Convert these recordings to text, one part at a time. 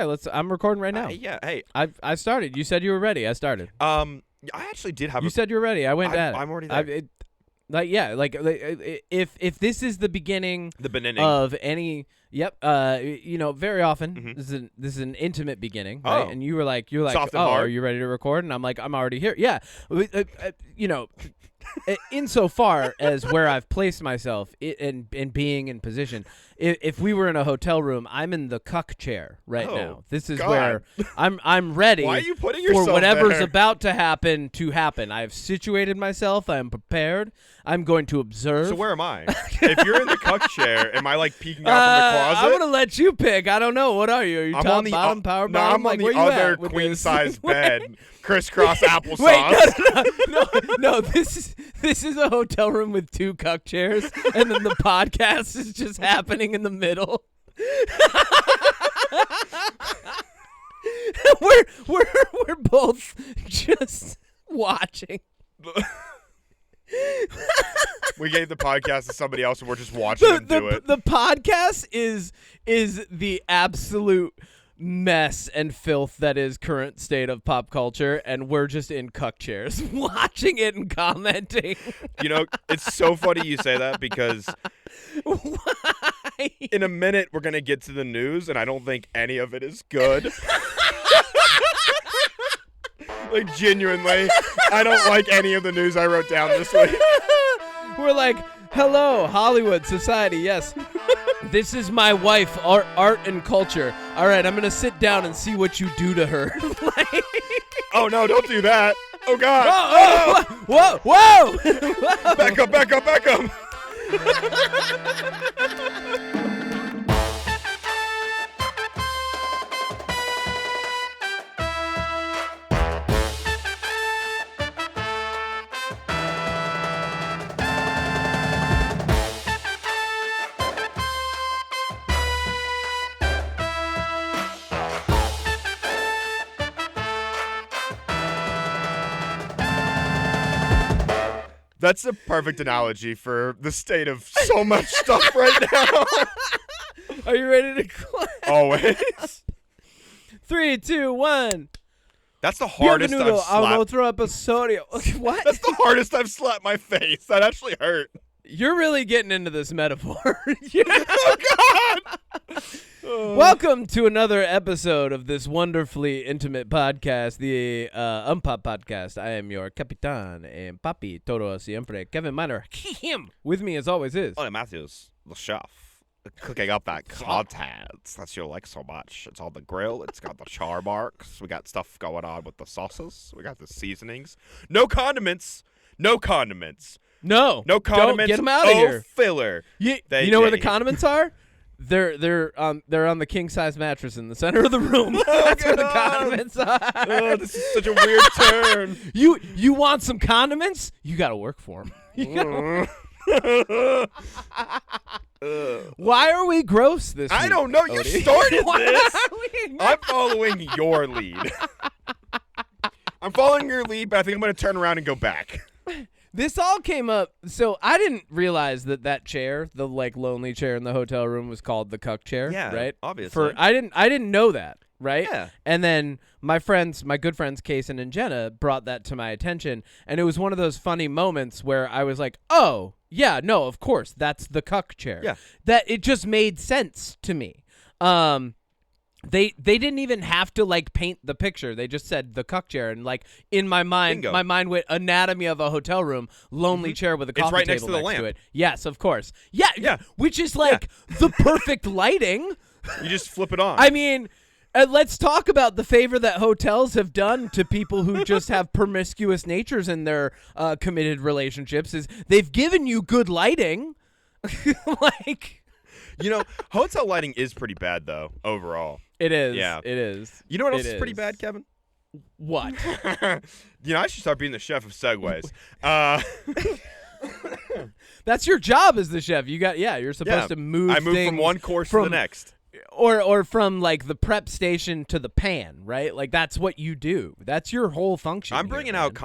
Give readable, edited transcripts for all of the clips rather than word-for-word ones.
I'm recording right now. Yeah. Hey. I started. You said you were ready. I started. I actually did have. You said you were ready. I went at it. I'm already there. If this is the beginning, beginning of any. Yep. Very often Mm-hmm. this is an intimate beginning, right? Oh. And you're like, Soft and oh, hard. are you ready to record? And I'm like, I'm already here. Yeah. Insofar as where I've placed myself and being in position, if we were in a hotel room, I'm in the cuck chair right now. This is God. where I'm ready. Why are you putting yourself for whatever's there? about to happen to happen? I have situated myself. I am prepared. I'm going to observe. So where am I? If you're in the cuck chair, am I like peeking out from the closet? I'm gonna let you pick. I don't know. What are you? Are you I'm top, on the bottom, power no, bottom? I'm on Like, where the you other at with queen this? size bed, crisscross applesauce. Wait, no. This is a hotel room with two cuck chairs, and then the podcast is just happening in the middle. we're both just watching. We gave the podcast to somebody else, and we're just watching them do it. The podcast is the absolute mess and filth that is current state of pop culture, and we're just in cuck chairs watching it and commenting. You know, it's so funny you say that because Why? in a minute we're gonna get to the news, and I don't think any of it is good. Like, genuinely, I don't like any of the news I wrote down this week. We're like, hello, Hollywood society. Yes, this is my wife, art and culture. All right, I'm gonna sit down and see what you do to her. Like, Oh no! Don't do that! Oh God! whoa! Back up! That's a perfect analogy for the state of so much stuff right now. Are you ready to clap? Always. 3, 2, 1. That's the hardest I've Bienvenido a slapped. otro episodio. What? That's the hardest I've slapped my face. That actually hurt. You're really getting into this metaphor. Oh God! Welcome to another episode of this wonderfully intimate podcast, the UnPop podcast. I am your Capitan and Papi Todo Siempre, Kevin Miner. With me as always is. Oh, Matthews, the chef, cooking up that content that you like so much. It's on the grill. It's got the char marks. We got stuff going on with the sauces. We got the seasonings. No condiments. No condiments. No Condiments. Don't get them out of here. Filler. You know where the condiments are? They're on the king size mattress in the center of the room. That's where the condiments are. Oh, this is such a weird turn. You want some condiments? You got to work for them. Why are we gross this week? I don't know. You Odie? started Why this. are we I'm following your lead. I'm following your lead, but I think I'm going to turn around and go back. This all came up. So I didn't realize that chair, the like lonely chair in the hotel room, was called the cuck chair. Yeah, right. obviously. I didn't know that. Right. Yeah. And then my good friends Kason and Jenna brought that to my attention, and it was one of those funny moments where I was like, oh yeah, no, of course that's the cuck chair. Yeah. That it just made sense to me. They didn't even have to like paint the picture. They just said the cuck chair, and like in my mind, Bingo. my mind went anatomy of a hotel room, lonely chair with a coffee right table next to the lamp. it. Yes, of course. Yeah. Which is like the perfect lighting. You just flip it on. I mean, let's talk about the favor that hotels have done to people who just have promiscuous natures in their committed relationships. Is they've given you good lighting, like. You know, hotel lighting is pretty bad, though, overall. It is. Yeah. It is. You know what else It is pretty is. bad, Kevin? What? You know, I should start being the chef of segues. That's your job as the chef. You're supposed to move I move things from one course to the next. Or from like the prep station to the pan, right? Like that's what you do. That's your whole function. I'm bringing out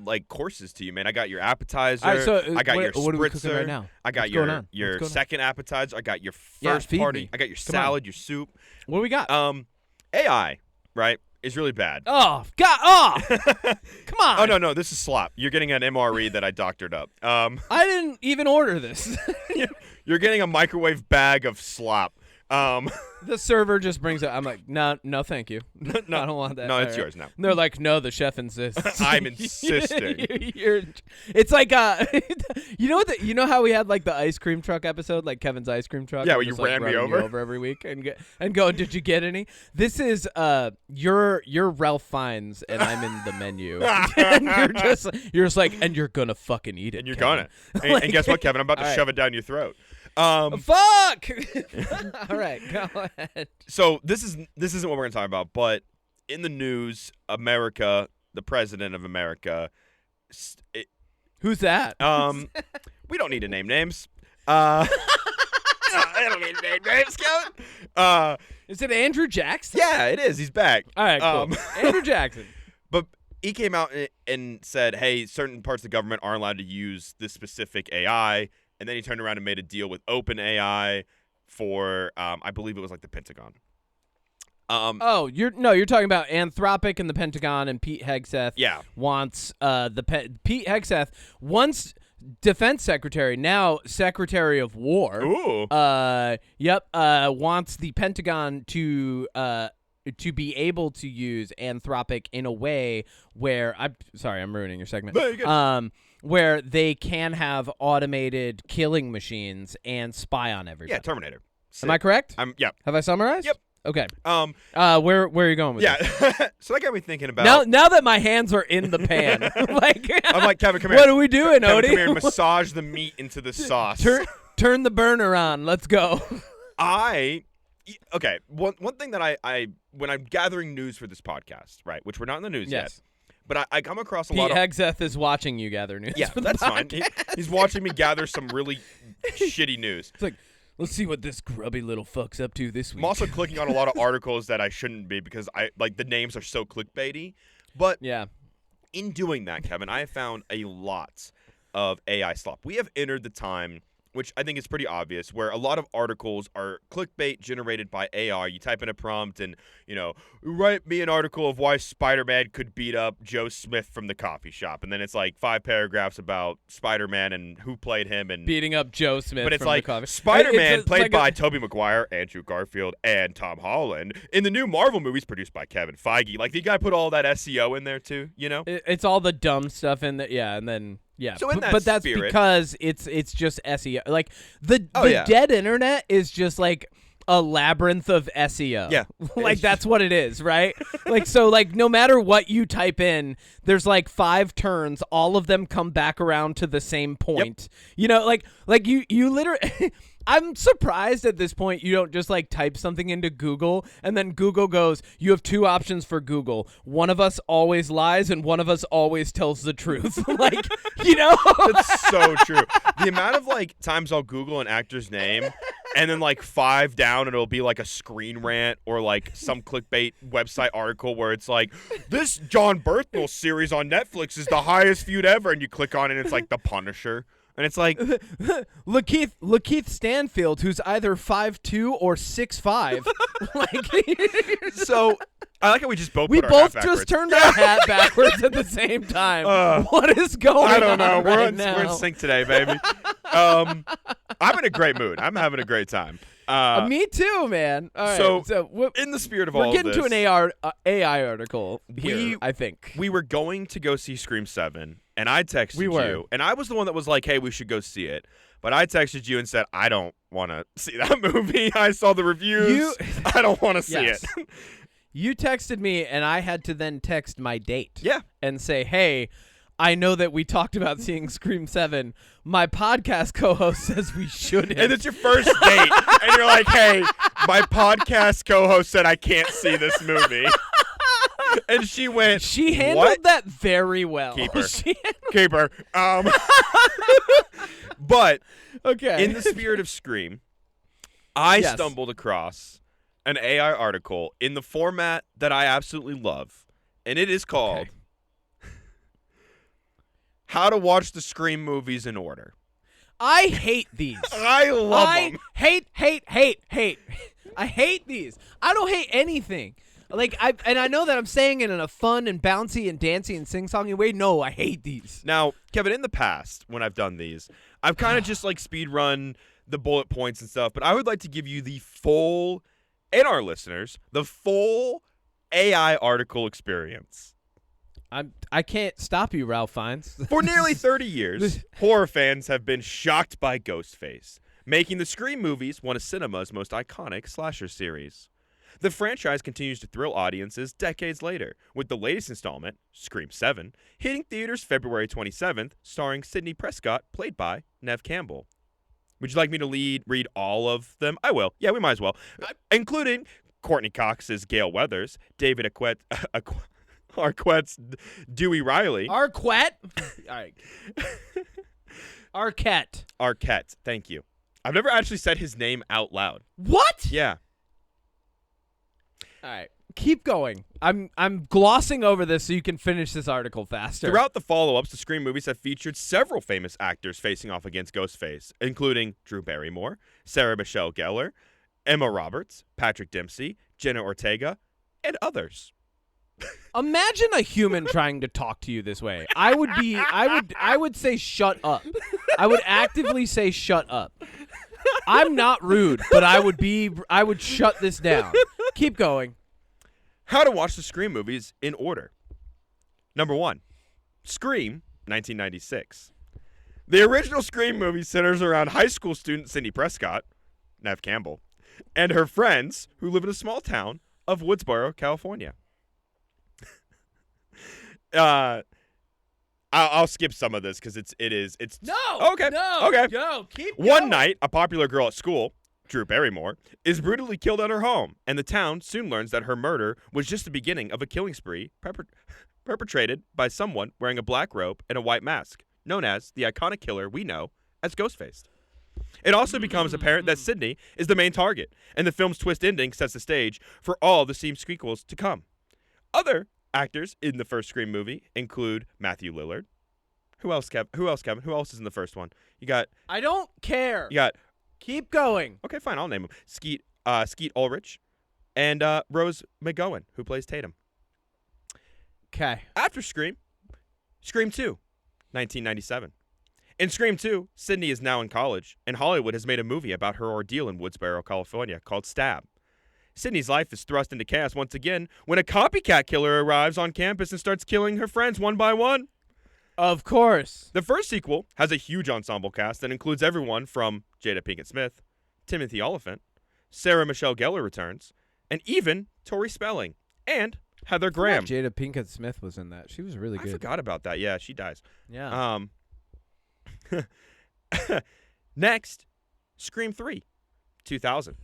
like courses to you, man. I got your appetizer. All right, so I got your what are we cooking spritzer. right now? I got What's going on? your What's going on? second appetizer. I got your Yeah, first feed party. me. I got your Come on. salad, your soup. What do we got? AI, right, is really bad. Oh, God. Oh, come on. Oh, no. This is slop. You're getting an MRE that I doctored up. I didn't even order this. You're getting a microwave bag of slop. The server just brings it. I'm like, no, thank you. No, I don't want that. No, it's All right. yours now. And they're like, no, the chef insists. I'm insisting. It's like you know how we had like the ice cream truck episode, like Kevin's ice cream truck. Yeah, I'm where you just, like, ran me running you over? over every week and go, did you get any? This is you're Ralph Fiennes and I'm in the menu. And you're just like, and you're gonna fucking eat it. And you're Kevin. gonna. And guess what, Kevin? I'm about to All right. shove it down your throat. Fuck! All right, go ahead. So this isn't what we're gonna talk about, but in the news, America, the president of America, Who's that? we don't need to name names. I don't need to name names, Kevin. Is it Andrew Jackson? Yeah, it is. He's back. All right, cool. Andrew Jackson. But he came out and said, hey, certain parts of the government aren't allowed to use this specific AI. And then he turned around and made a deal with OpenAI for, I believe it was like the Pentagon. You're talking about Anthropic and the Pentagon, and Pete Hegseth. Yeah. Wants Pete Hegseth, once Defense Secretary, now Secretary of War. Ooh. Wants the Pentagon to be able to use Anthropic in a way where I'm ruining your segment. No, you're good. Where they can have automated killing machines and spy on everybody. Yeah, Terminator. Am I correct? Yeah. Have I summarized? Yep. Okay. Where are you going with this? Yeah. So that got me thinking about. Now that my hands are in the pan, like I'm like, Kevin, come here. what are we doing, Kevin, Odie? come here and massage the meat into the sauce. Turn the burner on. Let's go. Okay. One thing that I when I'm gathering news for this podcast, right, which we're not in the news yet, but I come across a lot of. Pete Hegseth is watching you gather news. Yeah, for the that's fine. podcast. He's watching me gather some really shitty news. It's like, let's see what this grubby little fuck's up to this week. I'm also clicking on a lot of articles that I shouldn't be because the names are so clickbaity. But yeah, in doing that, Kevin, I have found a lot of AI slop. We have entered the time, which I think is pretty obvious, where a lot of articles are clickbait generated by AI. You type in a prompt and, write me an article of why Spider-Man could beat up Joe Smith from the coffee shop. And then it's like 5 paragraphs about Spider-Man and who played him and beating up Joe Smith. But it's from like the coffee. Spider-Man It's played like by Tobey Maguire, Andrew Garfield, and Tom Holland in the new Marvel movies produced by Kevin Feige. Like, the guy put all that SEO in there too, It's all the dumb stuff in there. Yeah, and then. Yeah, so in that but that's spirit, because it's just SEO. Like the yeah. dead internet is just like a labyrinth of SEO. Yeah, like that's what it is, right? Like so, like no matter what you type in, there's like 5 turns. All of them come back around to the same point. Yep. Like you literally. I'm surprised at this point you don't just like type something into Google and then Google goes, you have 2 options for Google. One of us always lies and one of us always tells the truth. Like, That's so true. The amount of like times I'll Google an actor's name and then like 5 down it'll be like a screen rant or like some clickbait website article where it's like, this John Berthnell series on Netflix is the highest viewed ever, and you click on it and it's like The Punisher. And it's like Lakeith Stanfield, who's either 5'2" or 6'5". So I like how we just both we put our hat both just backwards. turned our hat backwards at the same time. What is going on? I don't know. Right We're now? in sync today, baby. I'm in a great mood. I'm having a great time. Me too, man. All right, so in the spirit of all we're getting this, to an AI article here, I think. We were going to go see Scream 7, and I texted you, and I was the one that was like, hey, we should go see it. But I texted you and said, I don't want to see that movie. I saw the reviews. I don't want to see it. You texted me, and I had to then text my date. Yeah. And say, hey, I know that we talked about seeing Scream 7. My podcast co-host says we shouldn't. And it's your first date. And you're like, hey, my podcast co-host said I can't see this movie. And she went, she handled that very well. Keep her. Keep her. But okay. In the spirit of Scream, I stumbled across an AI article in the format that I absolutely love. And it is called How to Watch the Scream Movies in Order. I hate these. I love them. Hate. I hate these. I don't hate anything. Like, I know that I'm saying it in a fun and bouncy and dancey and sing-songy way. No, I hate these. Now, Kevin, in the past, when I've done these, I've kind of just like speed run the bullet points and stuff, but I would like to give you the full, and our listeners, the full AI article experience. I can't stop you, Ralph Fiennes. For nearly 30 years, horror fans have been shocked by Ghostface, making the Scream movies one of cinema's most iconic slasher series. The franchise continues to thrill audiences decades later, with the latest installment, Scream 7, hitting theaters February 27th, starring Sidney Prescott, played by Neve Campbell. Would you like me to read all of them? I will. Yeah, we might as well. Including Courtney Cox as Gail Weathers, David Arquette's Dewey Riley. Arquette? All right. Arquette, thank you. I've never actually said his name out loud. What? Yeah. All right. Keep going. I'm glossing over this so you can finish this article faster. Throughout the follow-ups, the Scream movies have featured several famous actors facing off against Ghostface, including Drew Barrymore, Sarah Michelle Gellar, Emma Roberts, Patrick Dempsey, Jenna Ortega, and others. Imagine a human trying to talk to you this way. I would say shut up. I would actively say shut up. I'm not rude, but I would shut this down. Keep going. How to watch the Scream movies in order. Number 1, Scream, 1996. The original Scream movie centers around high school student Sidney Prescott, Neve Campbell, and her friends who live in a small town of Woodsboro, California. I'll skip some of this because it's No. okay. No. Okay. No. Keep going. One night, a popular girl at school, Drew Barrymore, is brutally killed at her home, and the town soon learns that her murder was just the beginning of a killing spree perpetrated by someone wearing a black robe and a white mask, known as the iconic killer we know as Ghostface. It also becomes apparent that Sidney is the main target, and the film's twist ending sets the stage for all the Scream sequels to come. Other actors in the first Scream movie include Matthew Lillard. Who else, Kevin? Who else is in the first one? You got. I don't care. You got. Keep going. Okay, fine. I'll name them. Skeet Ulrich, and Rose McGowan, who plays Tatum. Okay. After Scream 2, 1997. In Scream 2, Sidney is now in college, and Hollywood has made a movie about her ordeal in Woodsboro, California, called Stab. Sidney's life is thrust into chaos once again when a copycat killer arrives on campus and starts killing her friends one by one. Of course. The first sequel has a huge ensemble cast that includes everyone from Jada Pinkett Smith, Timothy Olyphant, Sarah Michelle Gellar returns, and even Tori Spelling and Heather Graham. Jada Pinkett Smith was in that. She was really good. I forgot about that. Yeah, she dies. Yeah. Next, Scream 3, 2000.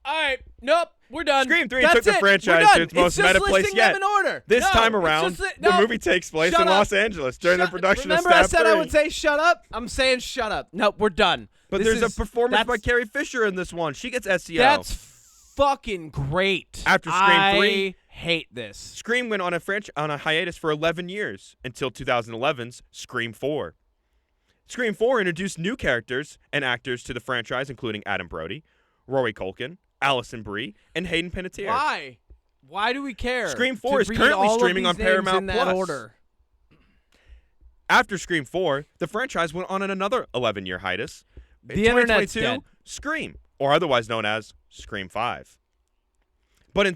All right. Nope. We're done. Scream 3 That's took the it. franchise to its most meta place yet. Them in order. This No, time it's around, just the movie takes place in Los Angeles during the production of Remember Stab I said 3. I would say shut up? I'm saying shut up. Nope, we're done. But there's a performance by Carrie Fisher in this one. She gets SEO. That's fucking great. After Scream 3, I hate this. Scream went on a hiatus for 11 years until 2011's Scream 4. Scream 4 introduced new characters and actors to the franchise, including Adam Brody, Rory Culkin, Allison Brie, and Hayden Panettiere. Why? Why do we care? Scream 4 to is read currently all streaming of on these names Paramount in that Plus. order? After Scream 4, the franchise went on another 11-year hiatus. In The internet's 2022, dead. Scream, or otherwise known as Scream 5. But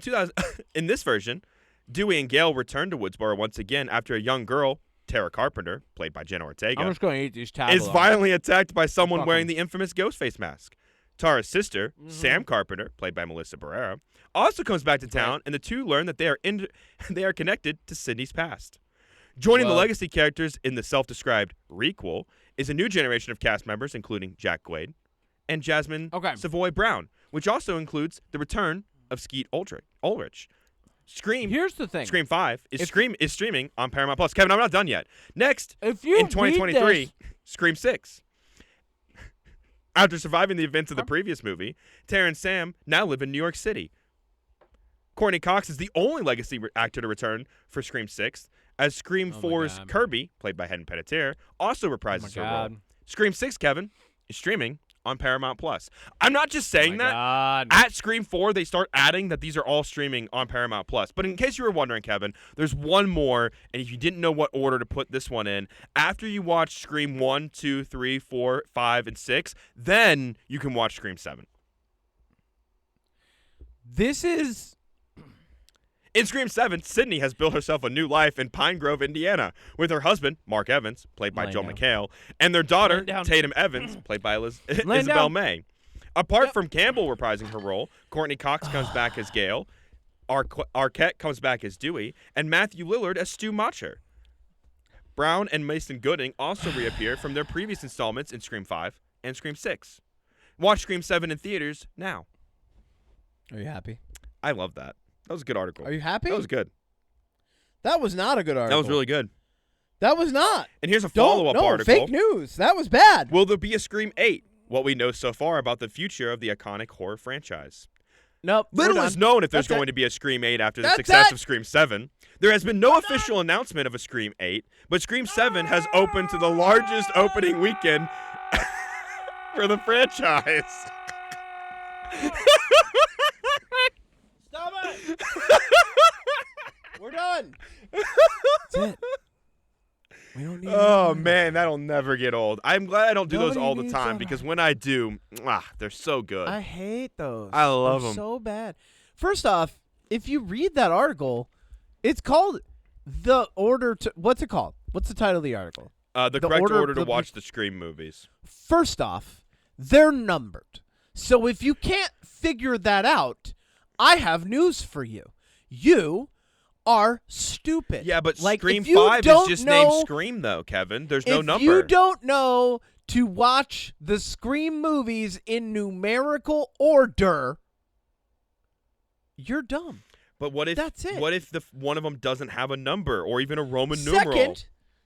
in this version, Dewey and Gail return to Woodsboro once again after a young girl, Tara Carpenter, played by Jenna Ortega, I'm just going to eat these tabloids. is violently attacked by someone wearing the infamous Ghostface mask. Tara's sister, Sam Carpenter, played by Melissa Barrera, also comes back to town, and the two learn that they are connected to Sidney's past. Joining the legacy characters in the self-described requel is a new generation of cast members, including Jack Quaid and Jasmine Savoy Brown, which also includes the return of Skeet Ulrich. Here's the thing. Scream 5 is streaming on Paramount Plus. Kevin, I'm not done yet. Next, in read 2023, this- Scream 6. After surviving the events of the previous movie, Tara and Sam now live in New York City. Courtney Cox is the only legacy actor to return for Scream 6, as Scream 4's Kirby, played by Hayden Panettiere, also reprises her role. Scream 6, Kevin, is streaming on Paramount Plus. I'm not just saying that. God. At Scream 4, they start adding that these are all streaming on Paramount Plus. But in case you were wondering, Kevin, there's one more, and if you didn't know what order to put this one in, after you watch Scream 1, 2, 3, 4, 5, and 6, then you can watch Scream 7. This is... In Scream 7, Sydney has built herself a new life in Pine Grove, Indiana, with her husband, Mark Evans, played by Joel McHale, and their daughter, Tatum Evans, played by Isabel May. Apart from Campbell reprising her role, Courtney Cox comes back as Gail, Arquette comes back as Dewey, and Matthew Lillard as Stu Macher. Brown and Mason Gooding also reappear from their previous installments in Scream 5 and Scream 6. Watch Scream 7 in theaters now. Are you happy? I love that. That was a good article. Are you happy? That was good. That was not a good article. That was really good. That was not. And here's a follow-up article. Fake news. That was bad. Will there be a Scream 8? What we know so far about the future of the iconic horror franchise. Nope. Little is known if there's going to be a Scream 8 after the success of Scream 7. There has been no official announcement of a Scream 8, but Scream 7 has opened to the largest opening weekend for the franchise. Stop it! We're done. That's it. We don't need man, that'll never get old. I'm glad I don't do those all the time them. because when I do, they're so good. I hate those. I love them. So bad. First off, if you read that article, it's called The Order to... What's it called? What's the title of the article? The correct order to watch the Scream movies. First off, they're numbered. So if you can't figure that out, I have news for you. You are stupid. Yeah, but like, Scream 5 is just named Scream, though, Kevin. There's no number. If you don't know to watch the Scream movies in numerical order, you're dumb. But what if that's it? What if one of them doesn't have a number or even a Roman numeral?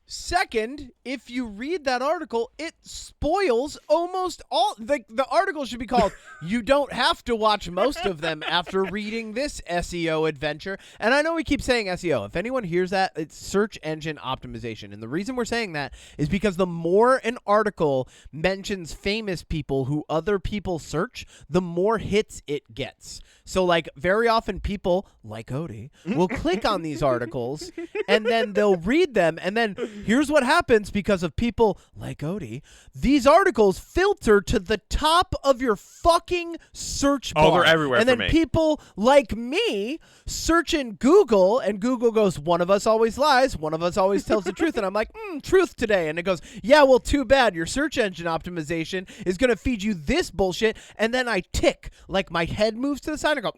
Second, if you read that article, it spoils almost all. The article should be called, "You don't have to watch most of them after reading this SEO adventure." And I know we keep saying SEO. If anyone hears that, it's search engine optimization. And the reason we're saying that is because the more an article mentions famous people who other people search, the more hits it gets. So, like, very often people, like Odie, will click on these articles, and then they'll read them, and then here's what happens because of people like Odie. These articles filter to the top of your fucking search bar. Oh, they're everywhere and for then me. People like me search in Google, and Google goes, one of us always lies, one of us always tells the truth. And I'm like, truth today. And it goes, yeah, well, too bad. Your search engine optimization is going to feed you this bullshit. And then I tick, like my head moves to the side. I go,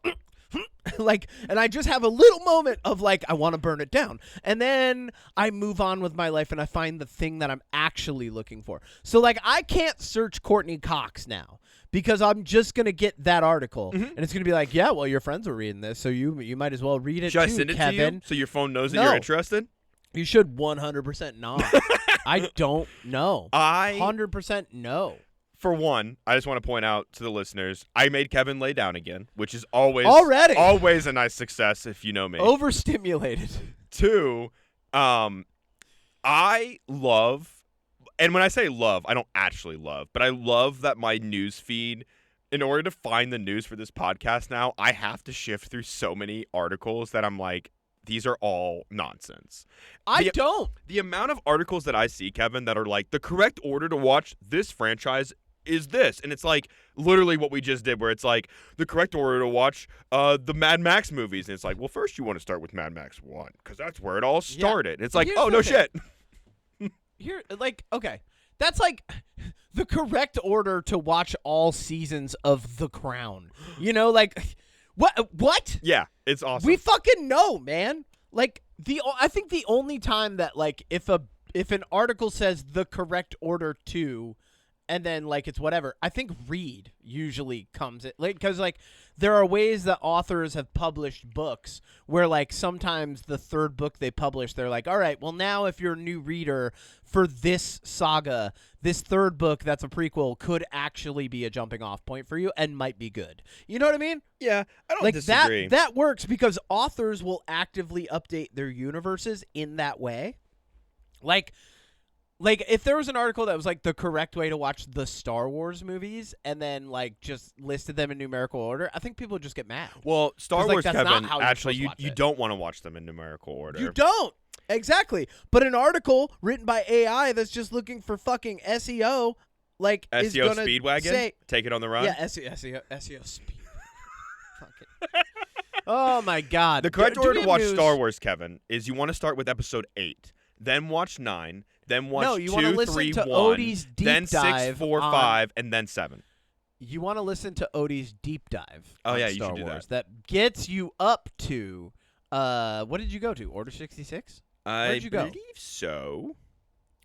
like, and I just have a little moment of like, I want to burn it down. And then I move on with my life and I find the thing that I'm actually looking for. So like, I can't search Courtney Cox now because I'm just going to get that article and it's going to be like, yeah, well, your friends were reading this. So you might as well read it Should too, I send it Kevin. to you so your phone knows that you're interested? You should 100% not. I don't know. 100% no. For one, I just want to point out to the listeners, I made Kevin lay down again, which is always a nice success if you know me. Overstimulated. 2, I love, and when I say love, I don't actually love, but I love that my news feed, in order to find the news for this podcast now, I have to shift through so many articles that I'm like, these are all nonsense. The amount of articles that I see, Kevin, that are like, the correct order to watch this franchise is this. And it's like literally what we just did, where it's like the correct order to watch the Mad Max movies. And it's like, well, first you want to start with Mad Max 1 because that's where it all started. Yeah. It's like, oh, no shit. Here, like, okay. That's like the correct order to watch all seasons of The Crown. You know, like, what? Yeah, it's awesome. We fucking know, man. Like, I think the only time that, like, if an article says the correct order to, and then, like, it's whatever, I think read usually comes it, like, because, like, there are ways that authors have published books where, like, sometimes the third book they publish, they're like, all right, well, now if you're a new reader for this saga, this third book that's a prequel could actually be a jumping off point for you and might be good. You know what I mean? Yeah, I don't like disagree. That works because authors will actively update their universes in that way. Like, Like, if there was an article that was, like, the correct way to watch the Star Wars movies and then, like, just listed them in numerical order, I think people would just get mad. Well, Star 'Cause, like, Wars, that's not Kevin, how you're actually, supposed to watch you it. don't want to watch them in numerical order. You don't. Exactly. But an article written by AI that's just looking for fucking SEO, like, is SEO gonna Speedwagon? say, Take it on the run? yeah, SEO Speed. Fuck it. Oh, my God. The correct Do order we to have watch news? Star Wars, Kevin, is you want to start with episode 8, then watch 9, then watch No, you wanna 2, listen 3, to 1, Odie's deep then 6, dive 4, on- 5, and then 7. You want to listen to Odie's deep dive Oh, on yeah, you Star should do Wars that gets you up to, what did you go to? Order 66? Where'd you go? believe so.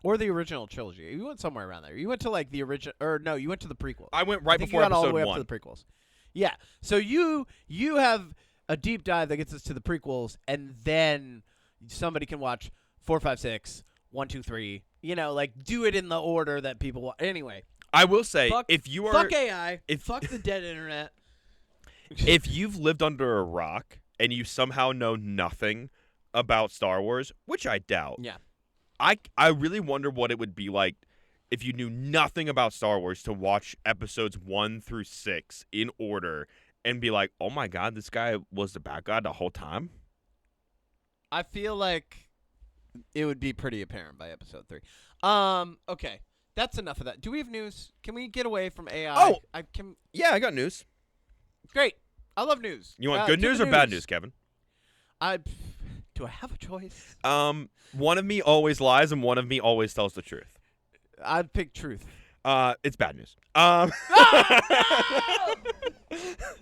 Or the original trilogy? You went somewhere around there. You went to, like, the original, or no, you went to the prequels. I went I right think before you got all the episode way 1. up to the prequels. Yeah. So you have a deep dive that gets us to the prequels, and then somebody can watch 4, 5, 6, 1, 2, 3. You know, like, do it in the order that people want. Anyway, I will say, fuck, if you are, fuck AI, if- fuck the dead internet. if you've lived under a rock and you somehow know nothing about Star Wars, which I doubt, Yeah. I really wonder what it would be like if you knew nothing about Star Wars to watch episodes 1 through 6 in order and be like, oh my God, this guy was the bad guy the whole time. I feel like it would be pretty apparent by episode 3. Okay. That's enough of that. Do we have news? Can we get away from AI? Oh! I can. Yeah, I got news. Great. I love news. You want Do good news the or bad news, Kevin? Do I have a choice? One of me always lies and one of me always tells the truth. I'd pick truth. It's bad news.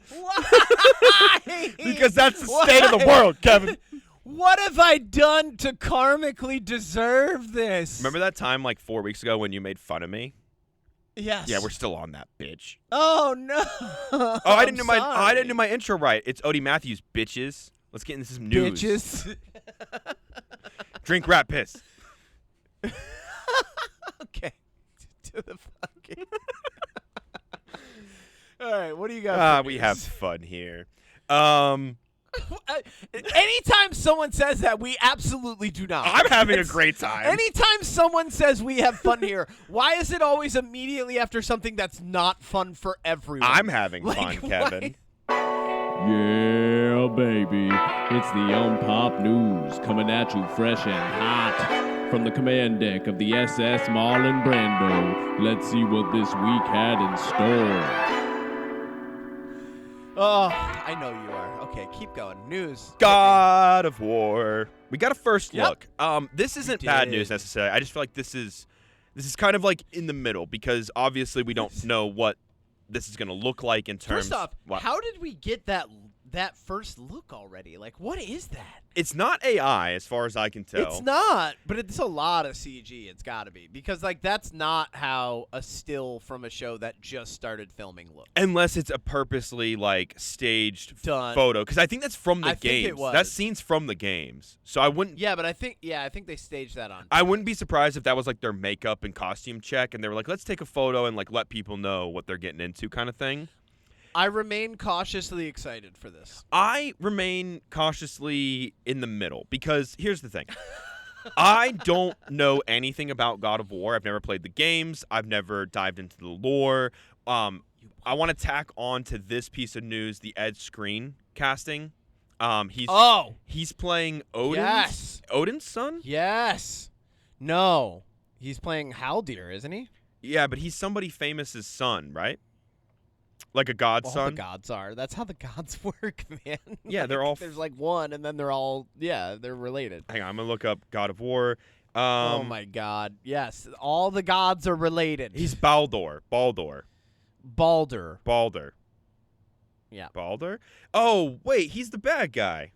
Why? Because that's the state of the world, Kevin. What have I done to karmically deserve this? Remember that time like 4 weeks ago when you made fun of me? Yes. Yeah, we're still on that, bitch. Oh no. Oh, I didn't do my intro right. It's Odie Matthews, bitches. Let's get into some news. Bitches. Drink rat piss. Okay. To the fucking. All right, what do you got? We have fun here. Anytime someone says that, we absolutely do not. I'm having a great time. Anytime someone says we have fun here, why is it always immediately after something that's not fun for everyone? I'm having fun, Like, Kevin. Yeah, baby. It's the UnPop News coming at you fresh and hot from the command deck of the SS Marlon Brando. Let's see what this week had in store. Oh, I know you are. Okay, keep going. News. God of War. We got a first Yep. look. This isn't did. bad news necessarily. I just feel like this is kind of like in the middle because obviously we don't know what this is going to look like in terms. First off, what? how did we get that first look already? Like, what is that? It's not AI as far as I can tell. It's not, but it's a lot of CG. It's got to be because, like, that's not how a still from a show that just started filming looks. Unless it's a purposely like staged Done. photo, because I think that's from the I think it games. was. That scene's from the games, so I wouldn't. Yeah, but I think they staged that on. I wouldn't be surprised if that was like their makeup and costume check, and they were like, "Let's take a photo and like let people know what they're getting into," kind of thing. I remain cautiously excited for this. I remain cautiously in the middle because here's the thing. I don't know anything about God of War. I've never played the games. I've never dived into the lore. I want to tack on to this piece of news the Ed Screen casting. He's playing Odin's Yes. Odin's son? Yes. No. He's playing Haldir, isn't he? Yeah, but he's somebody famous's son, right? Like a god's All son? the gods are. That's how the gods work, man. Yeah, Like, they're all There's like one, and then they're all. Yeah, they're related. Hang on, I'm going to look up God of War. Oh my God! Yes, all the gods are related. He's Baldur. Balder. Yeah. Baldur? Oh, wait, he's the bad guy.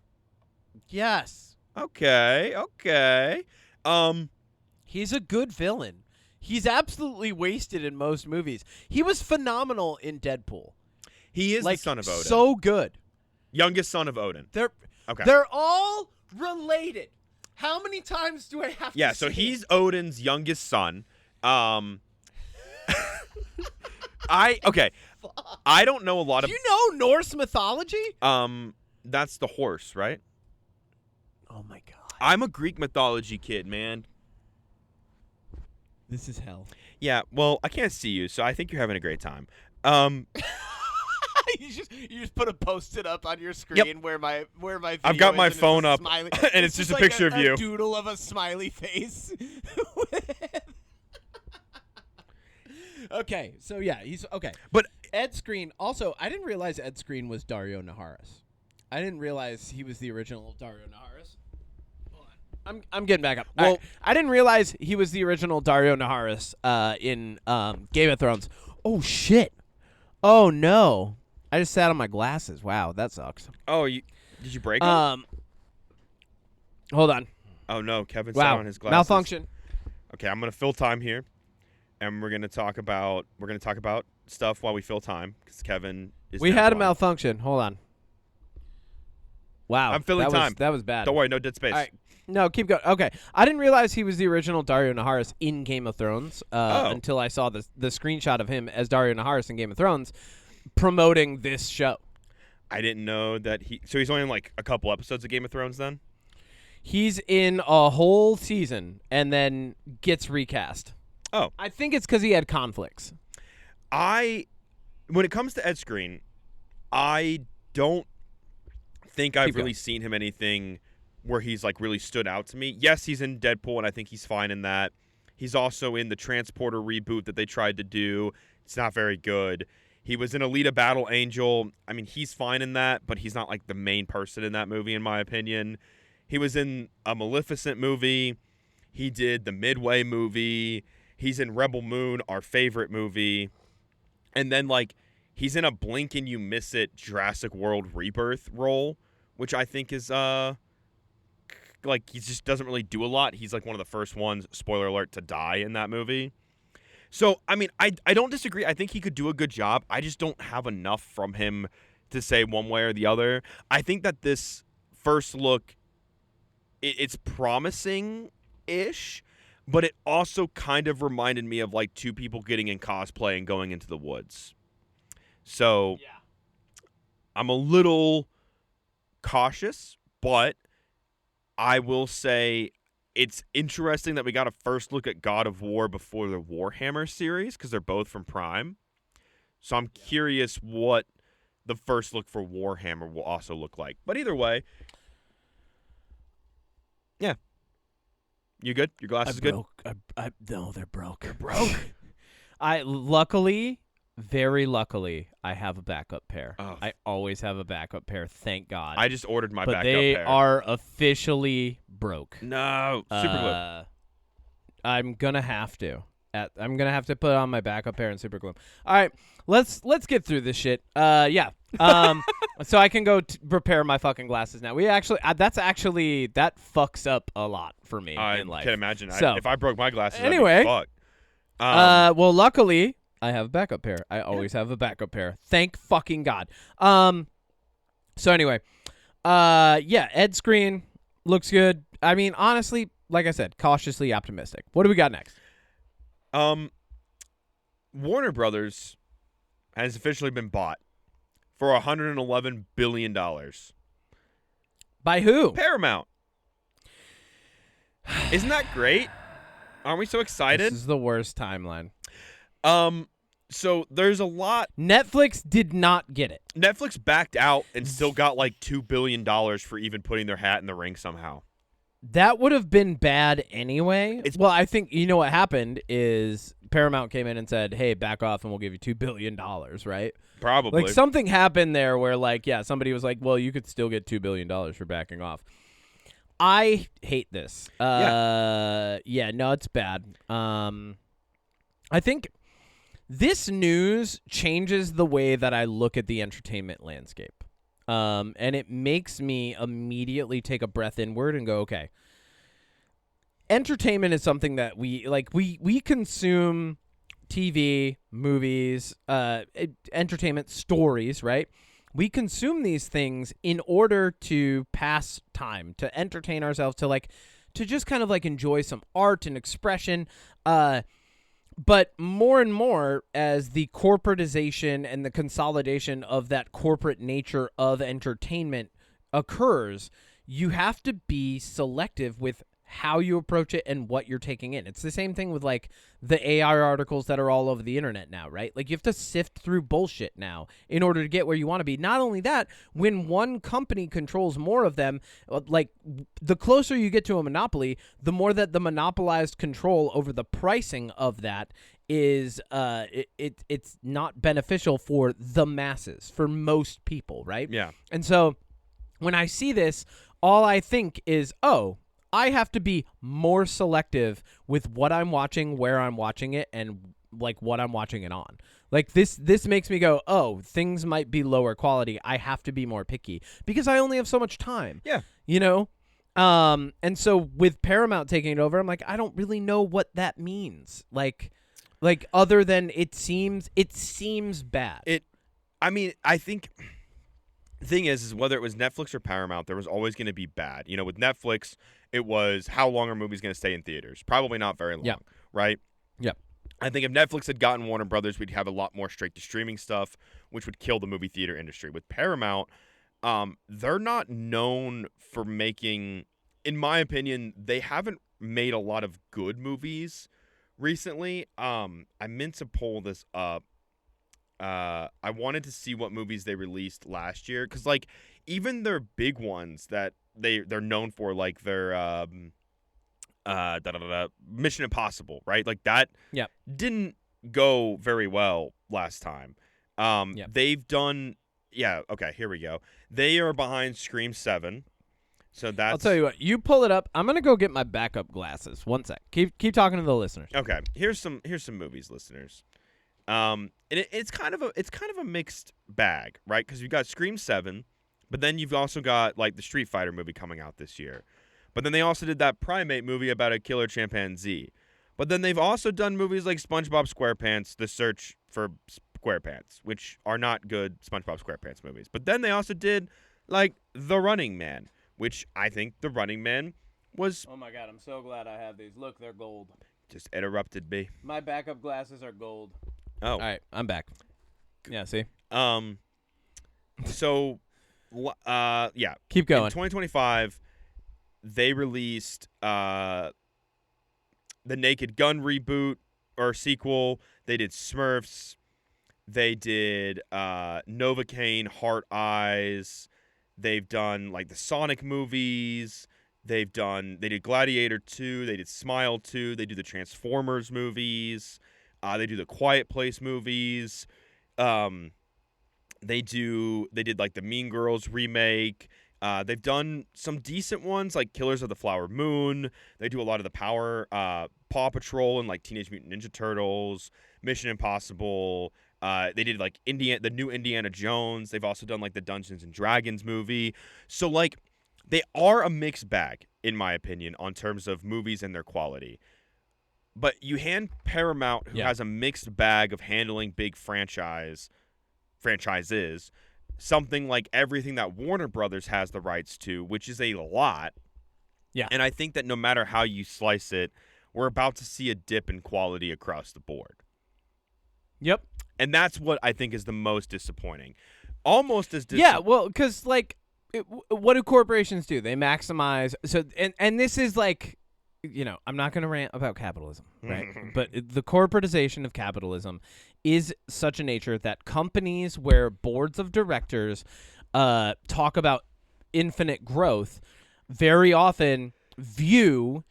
Yes. Okay. He's a good villain. He's absolutely wasted in most movies. He was phenomenal in Deadpool. He is Like, the son of Odin. so good. Youngest son of Odin. Okay. They're all related. How many times do I have to Yeah, say so he's Odin's youngest son. I don't know a lot Do of you know Norse mythology? that's the horse, right? Oh my God. I'm a Greek mythology kid, man. This is hell. Yeah, well, I can't see you, so I think you're having a great time. you just put a Post-it up on your screen where my video I've got my is, and phone it's a up, smiley. and it's just a like picture of you. A doodle of a smiley face. Okay, so yeah, he's okay. But Ed Skrein, also, I didn't realize Ed Skrein was Dario Naharis. I didn't realize he was the original Dario Naharis. Hold on. I'm getting back up. Well, All right. I didn't realize he was the original Dario Naharis in Game of Thrones. Oh, shit. Oh, no. I just sat on my glasses. Wow, that sucks. did you break them? Hold on. Oh no, Kevin sat on his glasses. Malfunction. Okay, I'm gonna fill time here, and we're gonna talk about stuff while we fill time because Kevin is. We now had a blind. malfunction. Hold on. Wow, I'm filling time. That was bad. Don't worry, no dead space. All right. No, keep going. Okay, I didn't realize he was the original Dario Naharis in Game of Thrones until I saw the screenshot of him as Dario Naharis in Game of Thrones promoting this show. I didn't know that So he's only in like a couple episodes of Game of Thrones then. He's in a whole season and then gets recast. Oh, I think it's because he had conflicts. when it comes to Ed Skrein, I don't think I've really seen him anything where he's like really stood out to me. Yes, he's in Deadpool, and I think he's fine in that. He's also in the Transporter reboot that they tried to do. It's not very good. He was in Alita Battle Angel. I mean, he's fine in that, but he's not like the main person in that movie, in my opinion. He was in a Maleficent movie. He did the Midway movie. He's in Rebel Moon, our favorite movie. And then, like, he's in a blink and you miss it Jurassic World Rebirth role, which I think is, like, he just doesn't really do a lot. He's, like, one of the first ones, spoiler alert, to die in that movie. So, I mean, I don't disagree. I think he could do a good job. I just don't have enough from him to say one way or the other. I think that this first look, it's promising-ish, but it also kind of reminded me of, like, two people getting in cosplay and going into the woods. So, yeah. I'm a little cautious, but I will say it's interesting that we got a first look at God of War before the Warhammer series because they're both from Prime. So I'm curious what the first look for Warhammer will also look like. But either way, yeah. You good? Your glasses good? No, they're broke. They're broke? Very luckily, I have a backup pair. Oh. I always have a backup pair, thank God. I just ordered my but backup they pair. are officially broke. No. Super glue. I'm gonna have to. I'm gonna have to put on my backup pair and super glue. All right, let's get through this shit. Yeah. So I can go repair my fucking glasses now. That fucks up a lot for me in life. I can imagine. So, if I broke my glasses, anyway, I'd be fucked. Well, luckily I have a backup pair. I always have a backup pair. Thank fucking God. So anyway, yeah, Ed Skrein looks good. I mean, honestly, like I said, cautiously optimistic. What do we got next? Warner Brothers has officially been bought for $111 billion. By who? Paramount. Isn't that great? Aren't we so excited? This is the worst timeline. So there's a lot. Netflix did not get it. Netflix backed out and still got like $2 billion for even putting their hat in the ring somehow. That would have been bad anyway. Well, I think you know what happened is Paramount came in and said, "Hey, back off, and we'll give you $2 billion." Right? Probably. Like something happened there where, like, yeah, somebody was like, "Well, you could still get $2 billion for backing off." I hate this. Yeah, no, it's bad. I think this news changes the way that I look at the entertainment landscape. And it makes me immediately take a breath inward and go, okay, entertainment is something that we consume TV, movies, entertainment stories, right? We consume these things in order to pass time, to entertain ourselves, to just kind of like enjoy some art and expression. But more and more, as the corporatization and the consolidation of that corporate nature of entertainment occurs, you have to be selective with how you approach it and what you're taking in. It's the same thing with like the AI articles that are all over the internet now, right? Like you have to sift through bullshit now in order to get where you want to be. Not only that, when one company controls more of them, like the closer you get to a monopoly, the more that the monopolized control over the pricing of that is it's not beneficial for the masses, for most people, right? Yeah. And so when I see this, all I think is, oh, I have to be more selective with what I'm watching, where I'm watching it, and like what I'm watching it on. Like this makes me go, oh, things might be lower quality. I have to be more picky because I only have so much time. Yeah. You know? And so with Paramount taking it over, I'm like, I don't really know what that means. Like other than it seems bad. I think the thing is whether it was Netflix or Paramount, there was always going to be bad. You know, with Netflix, it was how long are movies going to stay in theaters? Probably not very long, right? Yep. I think if Netflix had gotten Warner Brothers, we'd have a lot more straight-to-streaming stuff, which would kill the movie theater industry. With Paramount, they're not known for making, in my opinion, they haven't made a lot of good movies recently. I meant to pull this up. I wanted to see what movies they released last year, because like even their big ones that they're known for, like their Mission Impossible, right? Like that didn't go very well last time. They've done okay, here we go. They are behind Scream 7. So that's I'll tell you what, you pull it up. I'm gonna go get my backup glasses. One sec. Keep talking to the listeners. Okay. Here's some movies, listeners. And it's kind of a mixed bag, right? Because you've got Scream 7, but then you've also got like the Street Fighter movie coming out this year. But then they also did that Primate movie about a killer chimpanzee. But then they've also done movies like SpongeBob SquarePants: The Search for SquarePants, which are not good SpongeBob SquarePants movies. But then they also did like The Running Man, which I think The Running Man was. Oh my god, I'm so glad I have these. Look, they're gold. Just interrupted me. My backup glasses are gold. Oh. All right, I'm back. Yeah, see? So, yeah. Keep going. In 2025, they released the Naked Gun reboot or sequel. They did Smurfs. They did Novocaine, Heart Eyes. They've done like the Sonic movies. They did Gladiator 2. They did Smile 2. They do the Transformers movies. They do the Quiet Place movies. They did like the Mean Girls remake. They've done some decent ones like Killers of the Flower Moon. They do a lot of the Paw Patrol and like Teenage Mutant Ninja Turtles, Mission Impossible. They did like the new Indiana Jones. They've also done like the Dungeons and Dragons movie. So like they are a mixed bag, in my opinion, on terms of movies and their quality. But you hand Paramount, who has a mixed bag of handling big franchises, something like everything that Warner Brothers has the rights to, which is a lot. Yeah. And I think that no matter how you slice it, we're about to see a dip in quality across the board. Yep. And that's what I think is the most disappointing. Almost as Yeah, well, because, like, what do corporations do? They maximize. So, and this is like, you know, I'm not going to rant about capitalism, right? But the corporatization of capitalism is such a nature that companies where boards of directors talk about infinite growth very often view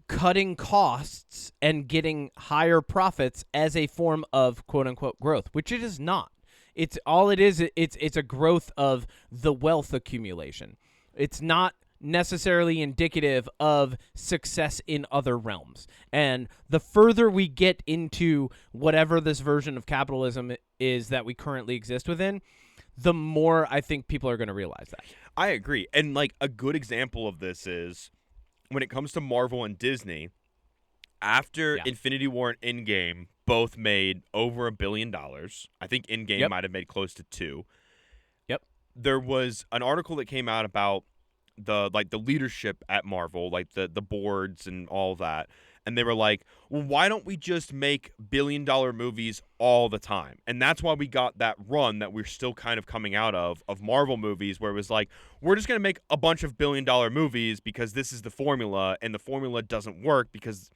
cutting costs and getting higher profits as a form of quote-unquote growth, which it is not. It's a growth of the wealth accumulation. It's not necessarily indicative of success in other realms. And the further we get into whatever this version of capitalism is that we currently exist within, the more I think people are going to realize that. I agree. And like a good example of this is when it comes to Marvel and Disney, after Infinity War and Endgame both made over $1 billion, I think Endgame might have made close to $2 billion. Yep. There was an article that came out about the leadership at Marvel, like the boards and all that. and they were like, well, why don't we just make billion-dollar movies all the time? And that's why we got that run that we're still kind of coming out of Marvel movies, where it was like, we're just going to make a bunch of billion-dollar movies because this is the formula, and the formula doesn't work because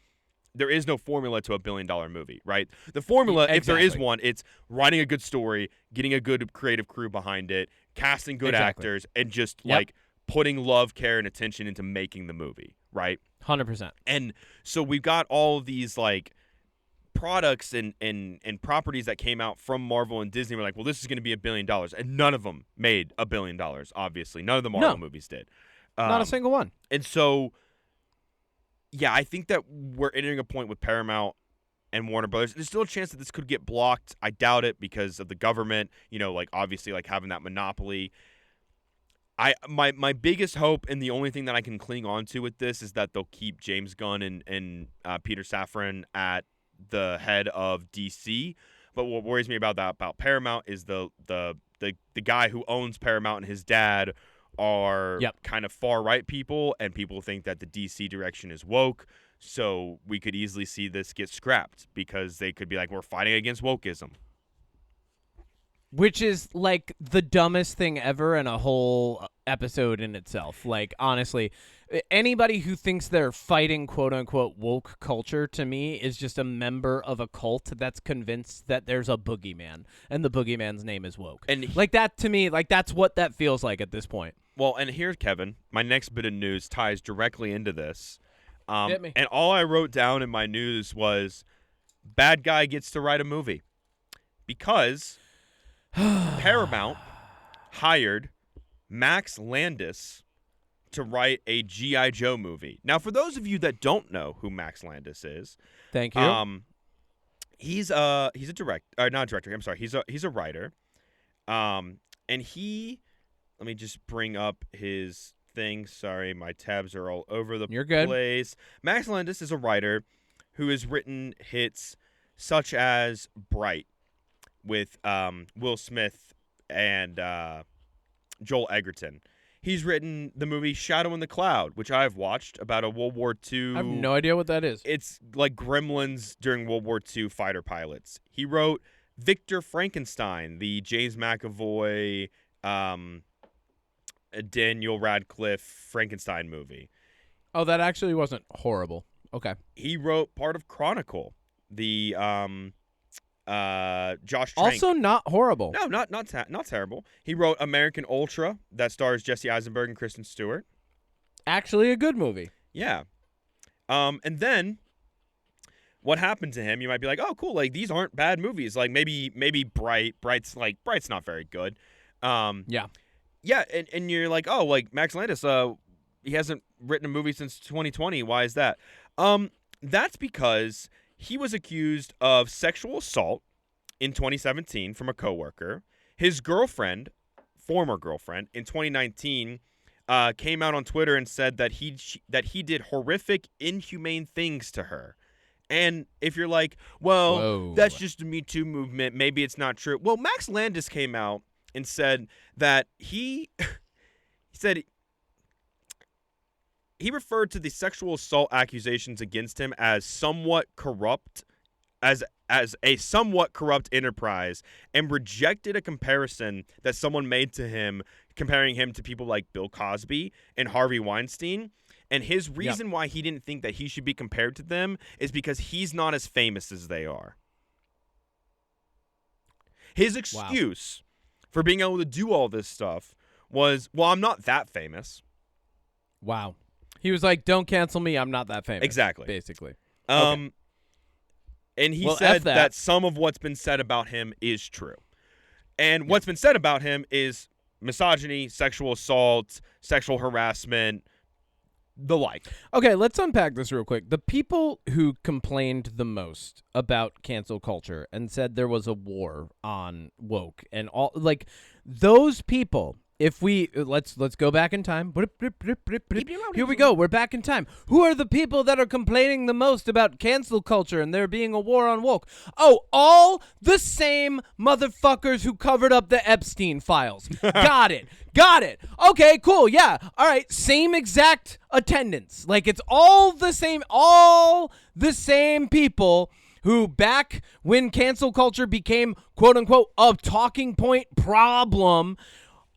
there is no formula to a billion-dollar movie, right? The formula, if there is one, it's writing a good story, getting a good creative crew behind it, casting good actors, and just like putting love, care, and attention into making the movie, right? 100%. And so we've got all of these like products and properties that came out from Marvel and Disney. We're like, well, this is going to be $1 billion, and none of them made $1 billion. Obviously, none of the Marvel movies did. Not a single one. And so, yeah, I think that we're entering a point with Paramount and Warner Brothers. There's still a chance that this could get blocked. I doubt it because of the government. You know, like obviously, like having that monopoly. My biggest hope and the only thing that I can cling on to with this is that they'll keep James Gunn and Peter Safran at the head of DC. But what worries me about Paramount is the guy who owns Paramount and his dad are kind of far right people, and people think that the DC direction is woke. So we could easily see this get scrapped because they could be like, we're fighting against wokeism. Which is like the dumbest thing ever and a whole episode in itself. Like, honestly, anybody who thinks they're fighting quote unquote woke culture to me is just a member of a cult that's convinced that there's a boogeyman and the boogeyman's name is woke. And like that to me, like that's what that feels like at this point. Well, and here's Kevin. My next bit of news ties directly into this. Hit me. And all I wrote down in my news was bad guy gets to write a movie because Paramount hired Max Landis to write a G.I. Joe movie. Now, for those of you that don't know who Max Landis is, thank you. He's a director, not a director. I'm sorry. He's a writer. And let me just bring up his thing. Sorry, my tabs are all over the You're good. place. Max Landis is a writer who has written hits such as Bright with Will Smith and Joel Edgerton. He's written the movie Shadow in the Cloud, which I've watched, about a World War II. I have no idea what that is. It's like Gremlins during World War II fighter pilots. He wrote Victor Frankenstein, the James McAvoy, Daniel Radcliffe Frankenstein movie. Oh, that actually wasn't horrible. Okay. He wrote part of Chronicle, the Josh Trank. Also not horrible. No, not terrible. He wrote American Ultra, that stars Jesse Eisenberg and Kristen Stewart. Actually a good movie. Yeah. And then what happened to him? You might be like, "Oh, cool. Like these aren't bad movies. Like maybe Bright's not very good." Yeah. Yeah, and you're like, "Oh, like Max Landis, he hasn't written a movie since 2020. Why is that?" That's because he was accused of sexual assault in 2017 from a coworker. His former girlfriend, in 2019, came out on Twitter and said that he did horrific, inhumane things to her. And if you're like, well, Whoa. That's just the Me Too movement, maybe it's not true. Well, Max Landis came out and said that he referred to the sexual assault accusations against him as somewhat corrupt, as a somewhat corrupt enterprise, and rejected a comparison that someone made to him, comparing him to people like Bill Cosby and Harvey Weinstein. And his reason why he didn't think that he should be compared to them is because he's not as famous as they are. His excuse for being able to do all this stuff was, well, I'm not that famous. Wow. He was like, don't cancel me. I'm not that famous. Exactly. Basically. And he Well, said F that. that some of what's been said about him is true. And what's been said about him is misogyny, sexual assault, sexual harassment, the like. Okay, let's unpack this real quick. The people who complained the most about cancel culture and said there was a war on woke and all, like, those people, if we let's go back in time. Here we go. We're back in time. Who are the people that are complaining the most about cancel culture and there being a war on woke? Oh, all the same motherfuckers who covered up the Epstein files. Got it. Got it. Okay, cool. Yeah. All right. Same exact attendance. Like it's all the same people who back when cancel culture became quote unquote a talking point problem.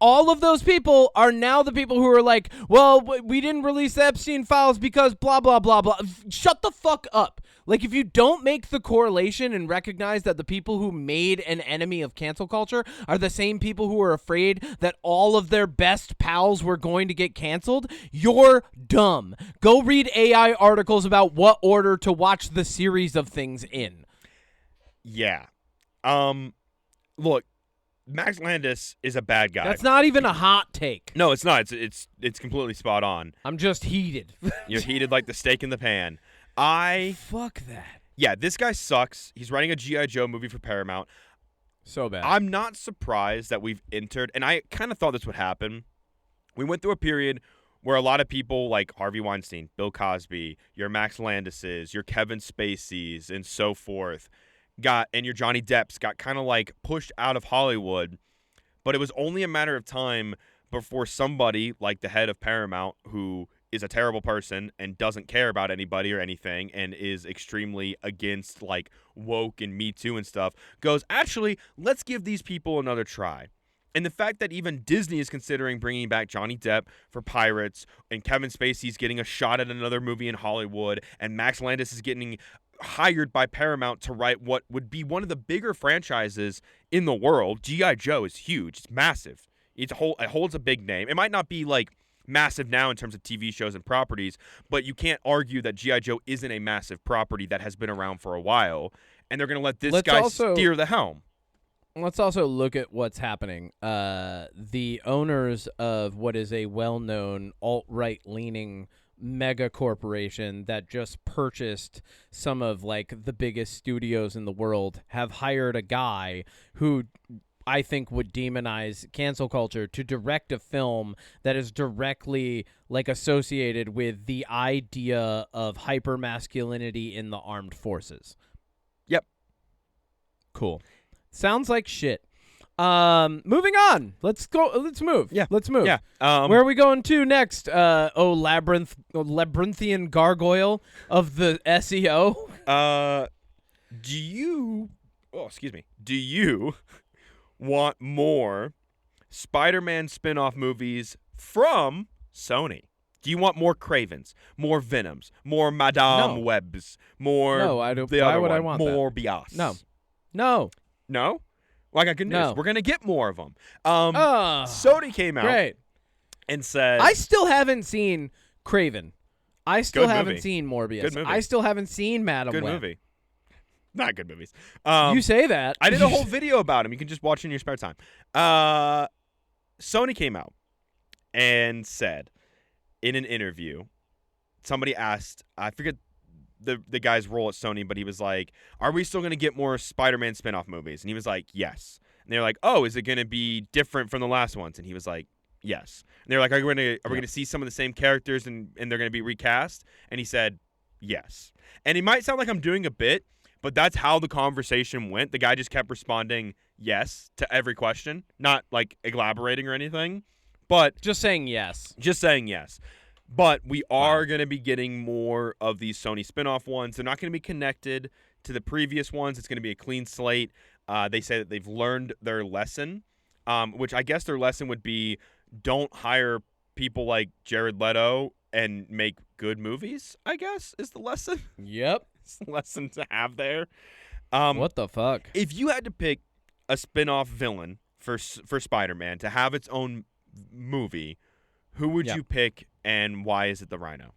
All of those people are now the people who are like, well, we didn't release the Epstein files because blah, blah, blah, blah. Shut the fuck up. Like, if you don't make the correlation and recognize that the people who made an enemy of cancel culture are the same people who are afraid that all of their best pals were going to get canceled, you're dumb. Go read AI articles about what order to watch the series of things in. Yeah. Look, Max Landis is a bad guy. That's not even a hot take. No, it's not. It's completely spot on. I'm just heated. You're heated like the steak in the pan. Fuck that. Yeah, this guy sucks. He's writing a G.I. Joe movie for Paramount. So bad. I'm not surprised that we've entered, and I kind of thought this would happen. We went through a period where a lot of people like Harvey Weinstein, Bill Cosby, your Max Landises, your Kevin Spaceys, and so forth, and your Johnny Depps got kind of like pushed out of Hollywood, but it was only a matter of time before somebody like the head of Paramount, who is a terrible person and doesn't care about anybody or anything and is extremely against like woke and Me Too and stuff, goes, actually, let's give these people another try. And the fact that even Disney is considering bringing back Johnny Depp for Pirates, and Kevin Spacey's getting a shot at another movie in Hollywood, and Max Landis is getting hired by Paramount to write what would be one of the bigger franchises in the world. G.I. Joe is huge. It's massive. It holds a big name. It might not be like massive now in terms of TV shows and properties, but you can't argue that G.I. Joe isn't a massive property that has been around for a while, and they're going to let this guy steer the helm. Let's also look at what's happening. The owners of what is a well-known alt-right leaning mega corporation that just purchased some of like the biggest studios in the world have hired a guy who I think would demonize cancel culture to direct a film that is directly like associated with the idea of hypermasculinity in the armed forces. Yep. Cool. Sounds like shit. Moving on. Let's go. Let's move. Yeah. Let's move. Yeah. Where are we going to next? Labyrinthian gargoyle of the SEO. Do you want more Spider-Man spin-off movies from Sony? Do you want more Cravens, more Venoms, more Madame Webbs, more? No, I don't. The Why other would one, I want more that? Bias? No. No. Well, I got good news. No. We're gonna get more of them. Sony came out Great. and said, I still haven't seen Craven. I still Good haven't movie. seen Morbius. Good movie. I still haven't seen Madame good Web. movie. Not good movies. You say that. I did a whole video about him. You can just watch in your spare time. Sony came out and said in an interview, somebody asked, I forget the guy's role at Sony, but he was like, are we still going to get more Spider-Man spinoff movies? And he was like, yes. And they're like, oh, is it going to be different from the last ones? And he was like, yes. And they're like, are we going to see some of the same characters and they're going to be recast? And he said, yes. And it might sound like I'm doing a bit, but that's how the conversation went. The guy just kept responding yes to every question, not like elaborating or anything, but just saying yes. Just saying yes. But we are going to be getting more of these Sony spinoff ones. They're not going to be connected to the previous ones. It's going to be a clean slate. They say that they've learned their lesson, which I guess their lesson would be don't hire people like Jared Leto and make good movies, I guess, is the lesson. Yep. It's the lesson to have there. What the fuck? If you had to pick a spinoff villain for Spider-Man to have its own movie, who would you pick and why is it the Rhino?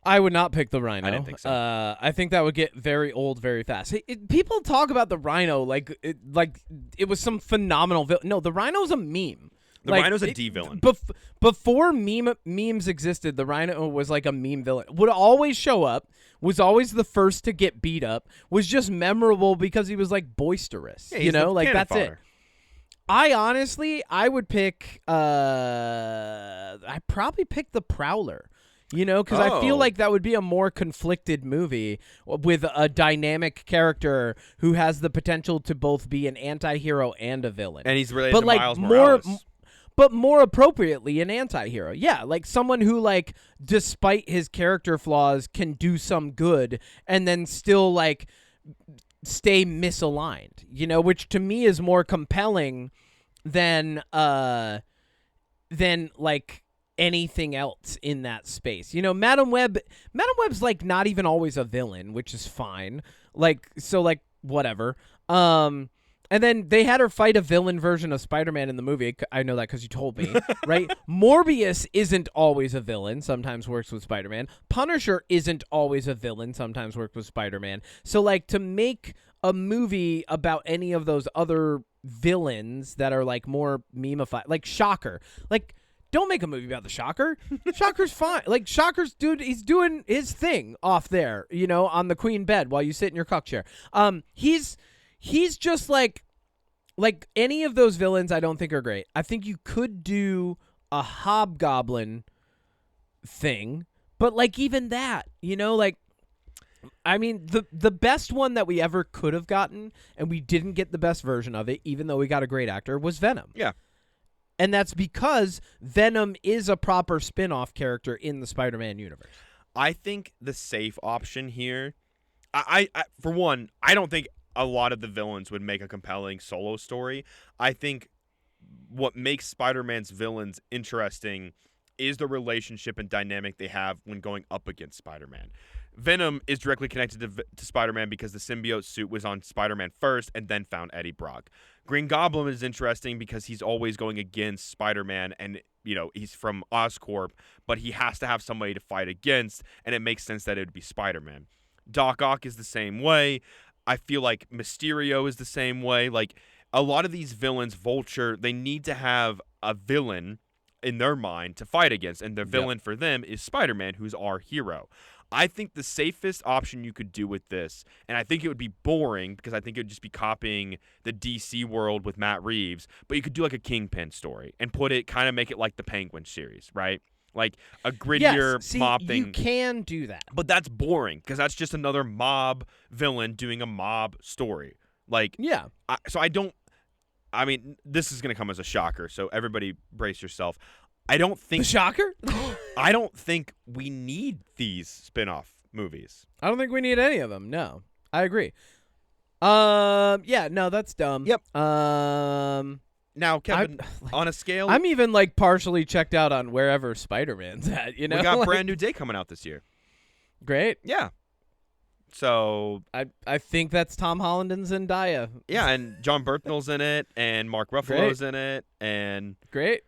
I would not pick the Rhino. I didn't think so. I think that would get very old very fast. People talk about the Rhino like it was some phenomenal villain. No, the Rhino's a meme. The Rhino's a D-villain. Before memes existed, the Rhino was like a meme villain. Would always show up, was always the first to get beat up, was just memorable because he was like boisterous. Yeah, that's it. I would pick I'd probably pick the Prowler. Because I feel like that would be a more conflicted movie with a dynamic character who has the potential to both be an anti-hero and a villain. And he's related to Miles Morales. but more appropriately an anti-hero. Yeah, like someone who, like, despite his character flaws can do some good and then still, like, stay misaligned, you know, which to me is more compelling than like anything else in that space. You know, Madam Web's like not even always a villain, which is fine. Like, so, like, whatever. And then they had her fight a villain version of Spider-Man in the movie. I know that because you told me, right? Morbius isn't always a villain. Sometimes works with Spider-Man. Punisher isn't always a villain. Sometimes works with Spider-Man. So, like, to make a movie about any of those other villains that are, like, more memeified, like Shocker. Like, don't make a movie about the Shocker. Shocker's fine. Like, Shocker's, dude, he's doing his thing off there, you know, on the queen bed while you sit in your cuck chair. He's just like any of those villains I don't think are great. I think you could do a Hobgoblin thing, but, like, even that, you know, like, I mean, the best one that we ever could have gotten, and we didn't get the best version of it, even though we got a great actor, was Venom. Yeah. And that's because Venom is a proper spin-off character in the Spider-Man universe. I think the safe option here, I for one, I don't think a lot of the villains would make a compelling solo story. I think what makes Spider-Man's villains interesting is the relationship and dynamic they have when going up against Spider-Man. Venom is directly connected to Spider-Man because the symbiote suit was on Spider-Man first and then found Eddie Brock. Green Goblin is interesting because he's always going against Spider-Man, and, you know, he's from Oscorp, but he has to have somebody to fight against, and it makes sense that it would be Spider-Man. Doc Ock is the same way. I feel like Mysterio is the same way. Like, a lot of these villains, Vulture, they need to have a villain in their mind to fight against, and the villain for them is Spider-Man, who's our hero. I think the safest option you could do with this, and I think it would be boring because I think it would just be copying the DC world with Matt Reeves, but you could do like a Kingpin story and kind of make it like the Penguin series, right? Like a grittier mob thing. You can do that. But that's boring because that's just another mob villain doing a mob story. Like, yeah. I mean, this is going to come as a shocker, so everybody brace yourself. I don't think... The shocker? I don't think we need these spin-off movies. I don't think we need any of them, no. I agree. Yeah, no, that's dumb. Yep. Now, Kevin, on a scale... I'm even, like, partially checked out on wherever Spider-Man's at, you know? We got like, Brand New Day coming out this year. Great. Yeah. So... I think that's Tom Holland and Zendaya. Yeah, and John Berthnell's in it, and Mark Ruffalo's in it, and... Great.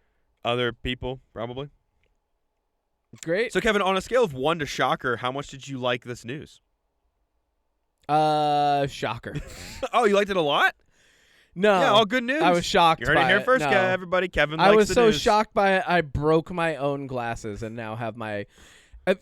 Other people, probably. Great. So, Kevin, on a scale of 1 to shocker, how much did you like this news? Shocker. Oh, you liked it a lot? No. Yeah, all good news. I was shocked You heard by it here it. first, No. everybody. Kevin likes I was the so news. shocked by it, I broke my own glasses and now have my...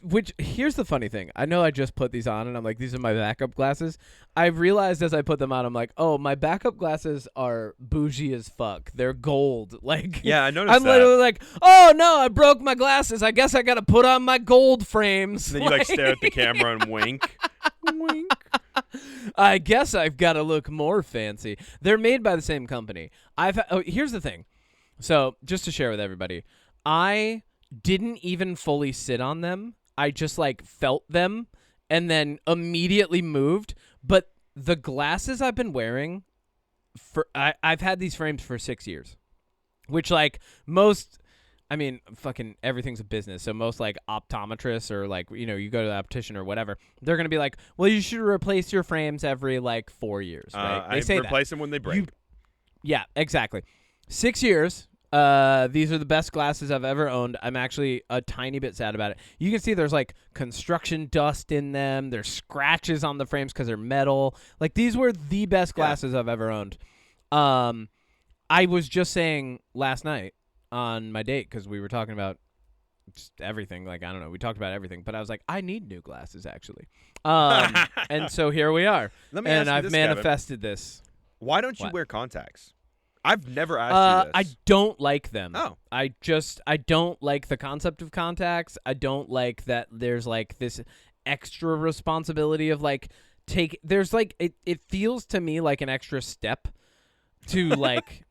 which, here's the funny thing. I know I just put these on, and I'm like, these are my backup glasses. I realized as I put them on, I'm like, oh, my backup glasses are bougie as fuck. They're gold. Like, Yeah, I noticed I'm that. literally like, oh, no, I broke my glasses. I guess I got to put on my gold frames. Then you, like, stare at the camera and wink. Wink. I guess I've got to look more fancy. They're made by the same company. Here's the thing. So, just to share with everybody, I didn't even fully sit on them. I just, like, felt them and then immediately moved. But the glasses I've been wearing, I've had these frames for 6 years, which, like, I mean, fucking everything's a business. So most, like, optometrists or, like, you know, you go to the optician or whatever, they're going to be like, well, you should replace your frames every, like, 4 years, right? They say replace them when they break. Yeah, exactly. 6 years. These are the best glasses I've ever owned. I'm actually a tiny bit sad about it. You can see there's, like, construction dust in them. There's scratches on the frames because they're metal. Like, these were the best glasses I've ever owned. I was just saying last night on my date, because we were talking about just everything. Like, I don't know. We talked about everything. But I was like, I need new glasses, actually. And so here we are. And I've this, manifested this. Why don't you wear contacts? I've never asked you this. I don't like them. Oh. I don't like the concept of contacts. I don't like that there's, like, this extra responsibility of, like, there's, like, it feels to me like an extra step to, like...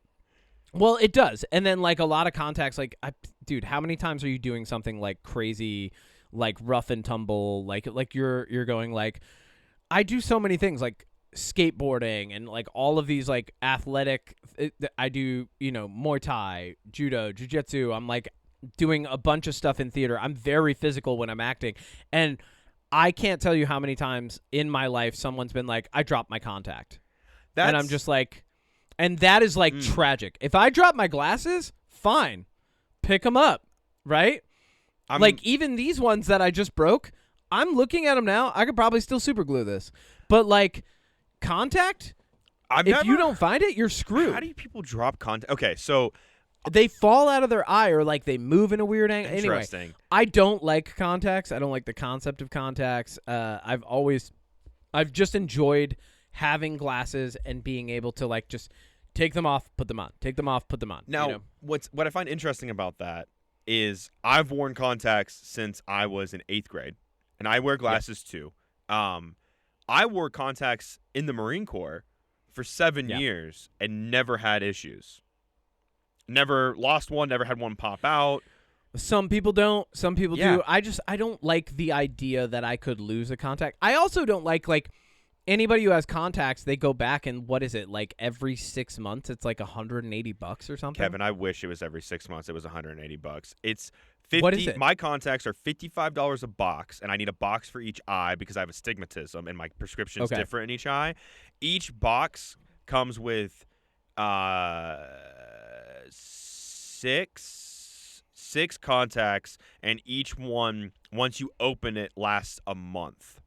Well, it does. And then like a lot of contacts, like, dude, how many times are you doing something like crazy, like rough and tumble, like you're going like, I do so many things like skateboarding and like all of these like athletic. I do, Muay Thai, judo, jiu-jitsu. I'm like doing a bunch of stuff in theater. I'm very physical when I'm acting, and I can't tell you how many times in my life someone's been like, I dropped my contact, and I'm just like. And that is like tragic. If I drop my glasses, fine. Pick them up, right? Like even these ones that I just broke, I'm looking at them now. I could probably still super glue this. But like contact, if you don't find it, you're screwed. How do people drop contact? Okay, so they fall out of their eye or like they move in a weird angle. Interesting. Anyway, I don't like contacts. I don't like the concept of contacts. I've just enjoyed having glasses and being able to like just take them off, put them on, take them off, put them on. Now, what I find interesting about that is I've worn contacts since I was in 8th grade, and I wear glasses too. I wore contacts in the Marine Corps for 7 years and never had issues. Never lost one, never had one pop out. Some people don't. Some people do. I don't like the idea that I could lose a contact. I also don't like anybody who has contacts, they go back and what is it, like every 6 months? It's like $180 or something. Kevin, I wish it was every 6 months. It was $180. It's 50. What is it? My contacts are $55 a box, and I need a box for each eye because I have astigmatism and my prescription's different in each eye. Each box comes with six contacts, and each one, once you open it, lasts a month.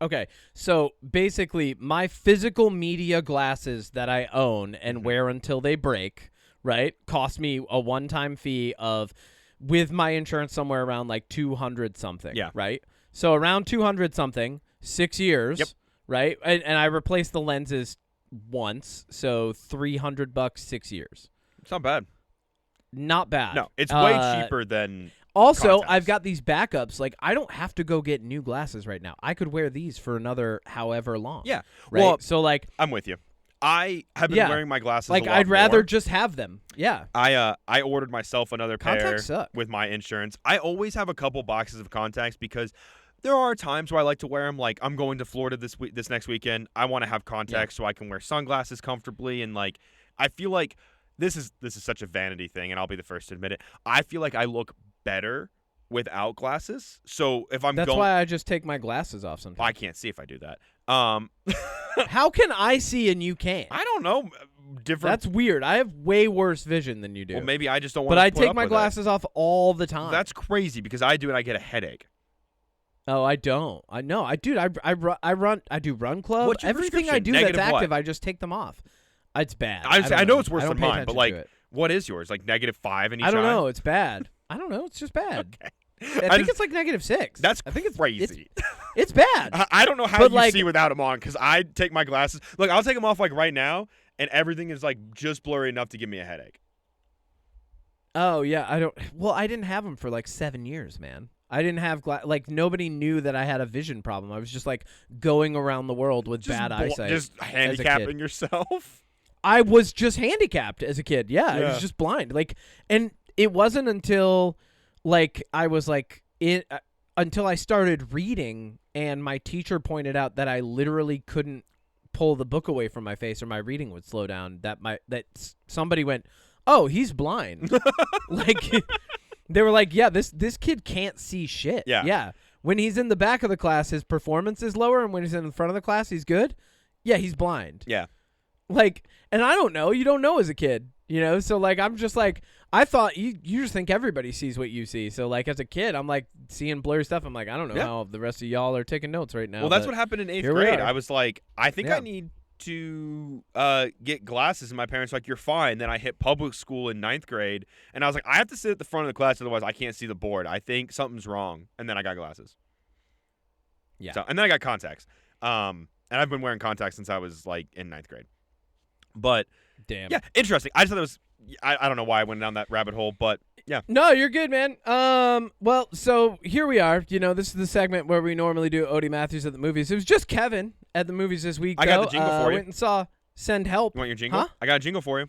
Okay, so basically my physical media glasses that I own and wear until they break, right, cost me a one-time fee of, with my insurance, somewhere around like 200 something, right? So around 200 something, 6 years, right? And I replaced the lenses once, so $300, 6 years. It's not bad. Not bad. No, it's way cheaper than Also, contacts. I've got these backups. Like, I don't have to go get new glasses right now. I could wear these for another however long. Yeah. Right? Well, so, like, I'm with you. I have been wearing my glasses like, a lot I'd rather more. just have them. Yeah. I ordered myself another pair Contacts suck. with my insurance. I always have a couple boxes of contacts because there are times where I like to wear them. Like, I'm going to Florida this next weekend. I want to have contacts so I can wear sunglasses comfortably. And, like, I feel like this is such a vanity thing, and I'll be the first to admit it. I feel like I look better without glasses. So if I'm That's why I just take my glasses off sometimes. I can't see if I do that. How can I see and you can't? I don't know. Different. That's weird. I have way worse vision than you do. Well, maybe I just don't want but to I put take up my with glasses off all the time. That's crazy because I do and I get a headache. Oh, I don't. I know. I do run club. What's your Everything I do prescription? that's Negative active, what? I just take them off. It's bad. I know it's worse I don't than pay mine, but attention like, to it. what is yours? Like -5 in each eye? I don't know. It's bad. I don't know. It's just bad. Okay. I think it's like -6. That's I think it's crazy. It's bad. I don't know how But, you like, see without them on because I take my glasses. Look, I'll take them off like right now, and everything is like just blurry enough to give me a headache. Oh yeah, I didn't have them for like 7 years, man. I didn't have like nobody knew that I had a vision problem. I was just like going around the world with bad eyesight. Just handicapping yourself. I was just handicapped as a kid. Yeah, I was just blind. Like, and it wasn't until like I was like until I started reading and my teacher pointed out that I literally couldn't pull the book away from my face or my reading would slow down. That somebody went, "Oh, he's blind." Like they were like, "Yeah, this kid can't see shit." Yeah. When he's in the back of the class, his performance is lower, and when he's in front of the class, he's good. Yeah, he's blind. Yeah. Like, and I don't know. You don't know as a kid, you know? So, like, I'm just like, I thought you just think everybody sees what you see. So, like, as a kid, I'm, like, seeing blurry stuff. I'm like, I don't know how the rest of y'all are taking notes right now. Well, that's what happened in 8th grade. I was like, I think I need to get glasses. And my parents were like, you're fine. Then I hit public school in 9th grade. And I was like, I have to sit at the front of the class. Otherwise, I can't see the board. I think something's wrong. And then I got glasses. Yeah. So, and then I got contacts. And I've been wearing contacts since I was, like, in 9th grade. But damn, yeah, interesting. I just thought it was. I don't know why I went down that rabbit hole, but yeah. No, you're good, man. Well, so here we are. You know, this is the segment where we normally do Odie Matthews at the movies. It was just Kevin at the movies this week. I got the jingle for you. Went and saw Send Help. You want your jingle? Huh? I got a jingle for you.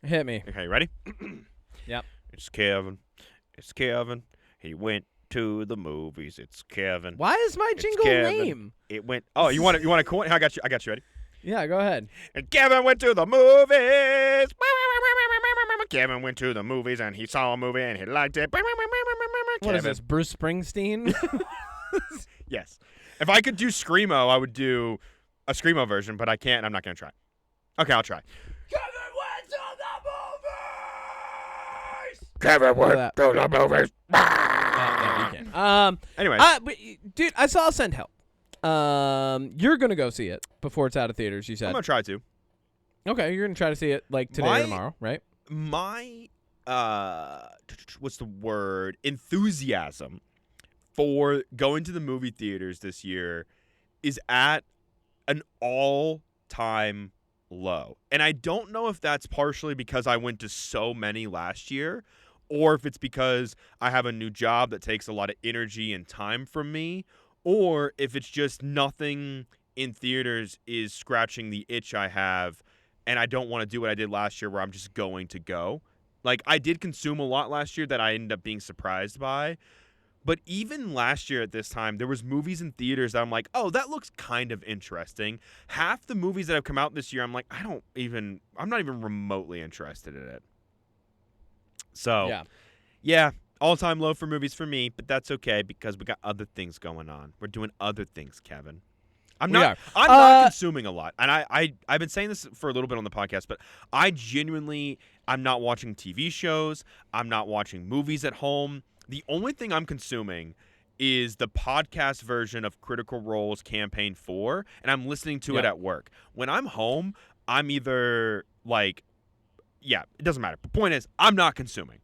Hit me. Okay, you ready? Yep. It's Kevin. It's Kevin. He went to the movies. It's Kevin. Why is my It's jingle Kevin. lame? It went. Oh, you want a coin? I got you. Ready? Yeah, go ahead. And Kevin went to the movies. Kevin went to the movies and he saw a movie and he liked it. What is this, Bruce Springsteen? Yes. If I could do Screamo, I would do a Screamo version, but I can't and I'm not going to try. Okay, I'll try. Kevin went to the movies! Kevin went to the movies! No, you can't. Anyways. But, dude, I saw Send Help. You're going to go see it before it's out of theaters, you said. I'm going to try to. Okay, you're going to try to see it like today or tomorrow, right? My what's the word, enthusiasm for going to the movie theaters this year is at an all-time low. And I don't know if that's partially because I went to so many last year or if it's because I have a new job that takes a lot of energy and time from me, or if it's just nothing in theaters is scratching the itch I have. And I don't want to do what I did last year where I'm just going to go. Like, I did consume a lot last year that I ended up being surprised by. But even last year at this time, there was movies in theaters that I'm like, oh, that looks kind of interesting. Half the movies that have come out this year, I'm like, I'm not even remotely interested in it. So, yeah, all-time low for movies for me, but that's okay because we got other things going on. We're doing other things, Kevin. I'm not consuming a lot. And I've been saying this for a little bit on the podcast, but I'm not watching TV shows. I'm not watching movies at home. The only thing I'm consuming is the podcast version of Critical Role's Campaign 4, and I'm listening to it at work. When I'm home, I'm either like, it doesn't matter. The point is, I'm not consuming.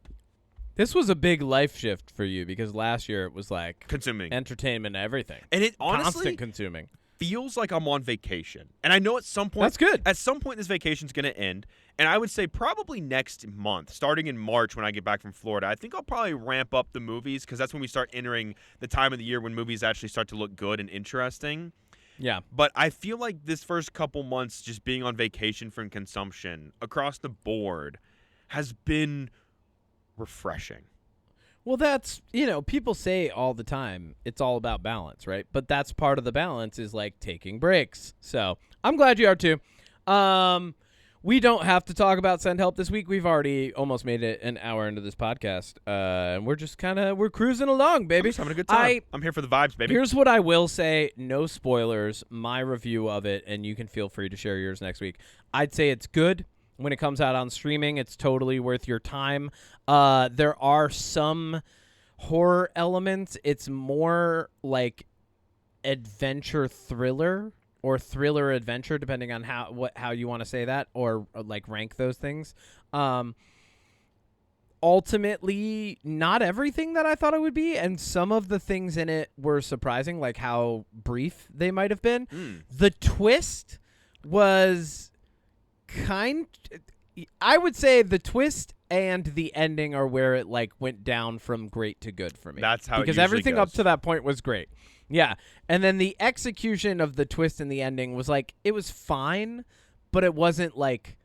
This was a big life shift for you because last year it was like consuming entertainment, everything. And it honestly constant consuming. Feels like I'm on vacation. And I know at some point that's good. At some point this vacation's going to end, and I would say probably next month, starting in March when I get back from Florida. I think I'll probably ramp up the movies because that's when we start entering the time of the year when movies actually start to look good and interesting. Yeah. But I feel like this first couple months just being on vacation from consumption across the board has been refreshing. Well, that's, people say all the time, it's all about balance, right? But that's part of the balance is like taking breaks. So I'm glad you are too. We don't have to talk about Send Help this week. We've already almost made it an hour into this podcast. And we're just we're cruising along, baby. I'm just having a good time. I'm here for the vibes, baby. Here's what I will say. No spoilers. My review of it, and you can feel free to share yours next week. I'd say it's good. When it comes out on streaming, it's totally worth your time. There are some horror elements. It's more like adventure thriller or thriller adventure, depending on how you want to say that or like rank those things. Ultimately, not everything that I thought it would be, and some of the things in it were surprising, like how brief they might have been. The twist was I would say the twist and the ending are where it like went down from great to good for me. That's how because it usually everything goes. up to that point was great. Yeah. And then the execution of the twist and the ending was like it was fine, but it wasn't like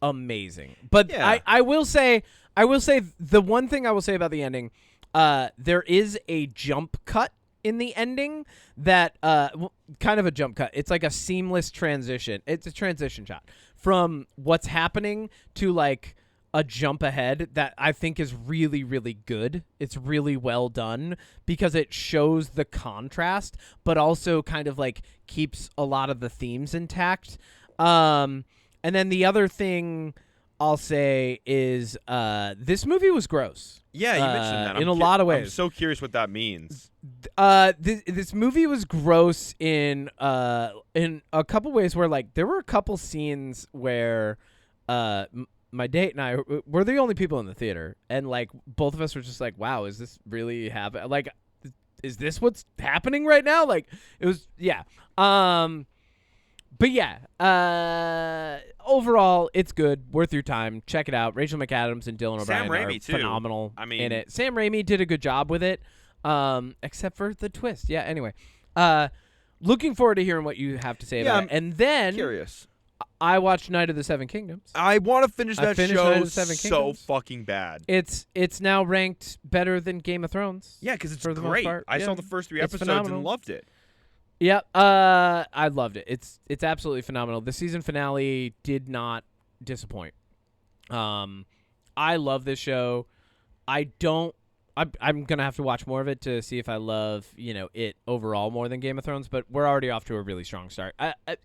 amazing. But I will say the one thing I will say about the ending, there is a jump cut in the ending that kind of a jump cut. It's like a seamless transition. It's a transition shot from what's happening to like a jump ahead that I think is really, really good. It's really well done because it shows the contrast, but also kind of like keeps a lot of the themes intact. And then the other thing I'll say is this movie was gross. Yeah, you mentioned that. In a lot of ways. I'm so curious what that means. This movie was gross in a couple ways where like there were a couple scenes where my date and I were the only people in the theater, and like both of us were just like, wow, is this really happening? Like, is this what's happening right now? Like it was, yeah. But yeah, overall, it's good, worth your time. Check it out. Rachel McAdams and Dylan O'Brien are phenomenal in it. Sam Raimi did a good job with it, except for the twist. Yeah, anyway. Looking forward to hearing what you have to say about it. And then curious. I watched Night of the Seven Kingdoms. I want to finish that finished show Night of the Seven so Kingdoms. fucking bad. It's now ranked better than Game of Thrones. Yeah, because it's for the most great. part. I Yeah. saw the first 3 It's episodes phenomenal. and loved it. Yeah, I loved it. It's absolutely phenomenal. The season finale did not disappoint. I love this show. I'm gonna have to watch more of it to see if I love it overall more than Game of Thrones. But we're already off to a really strong start.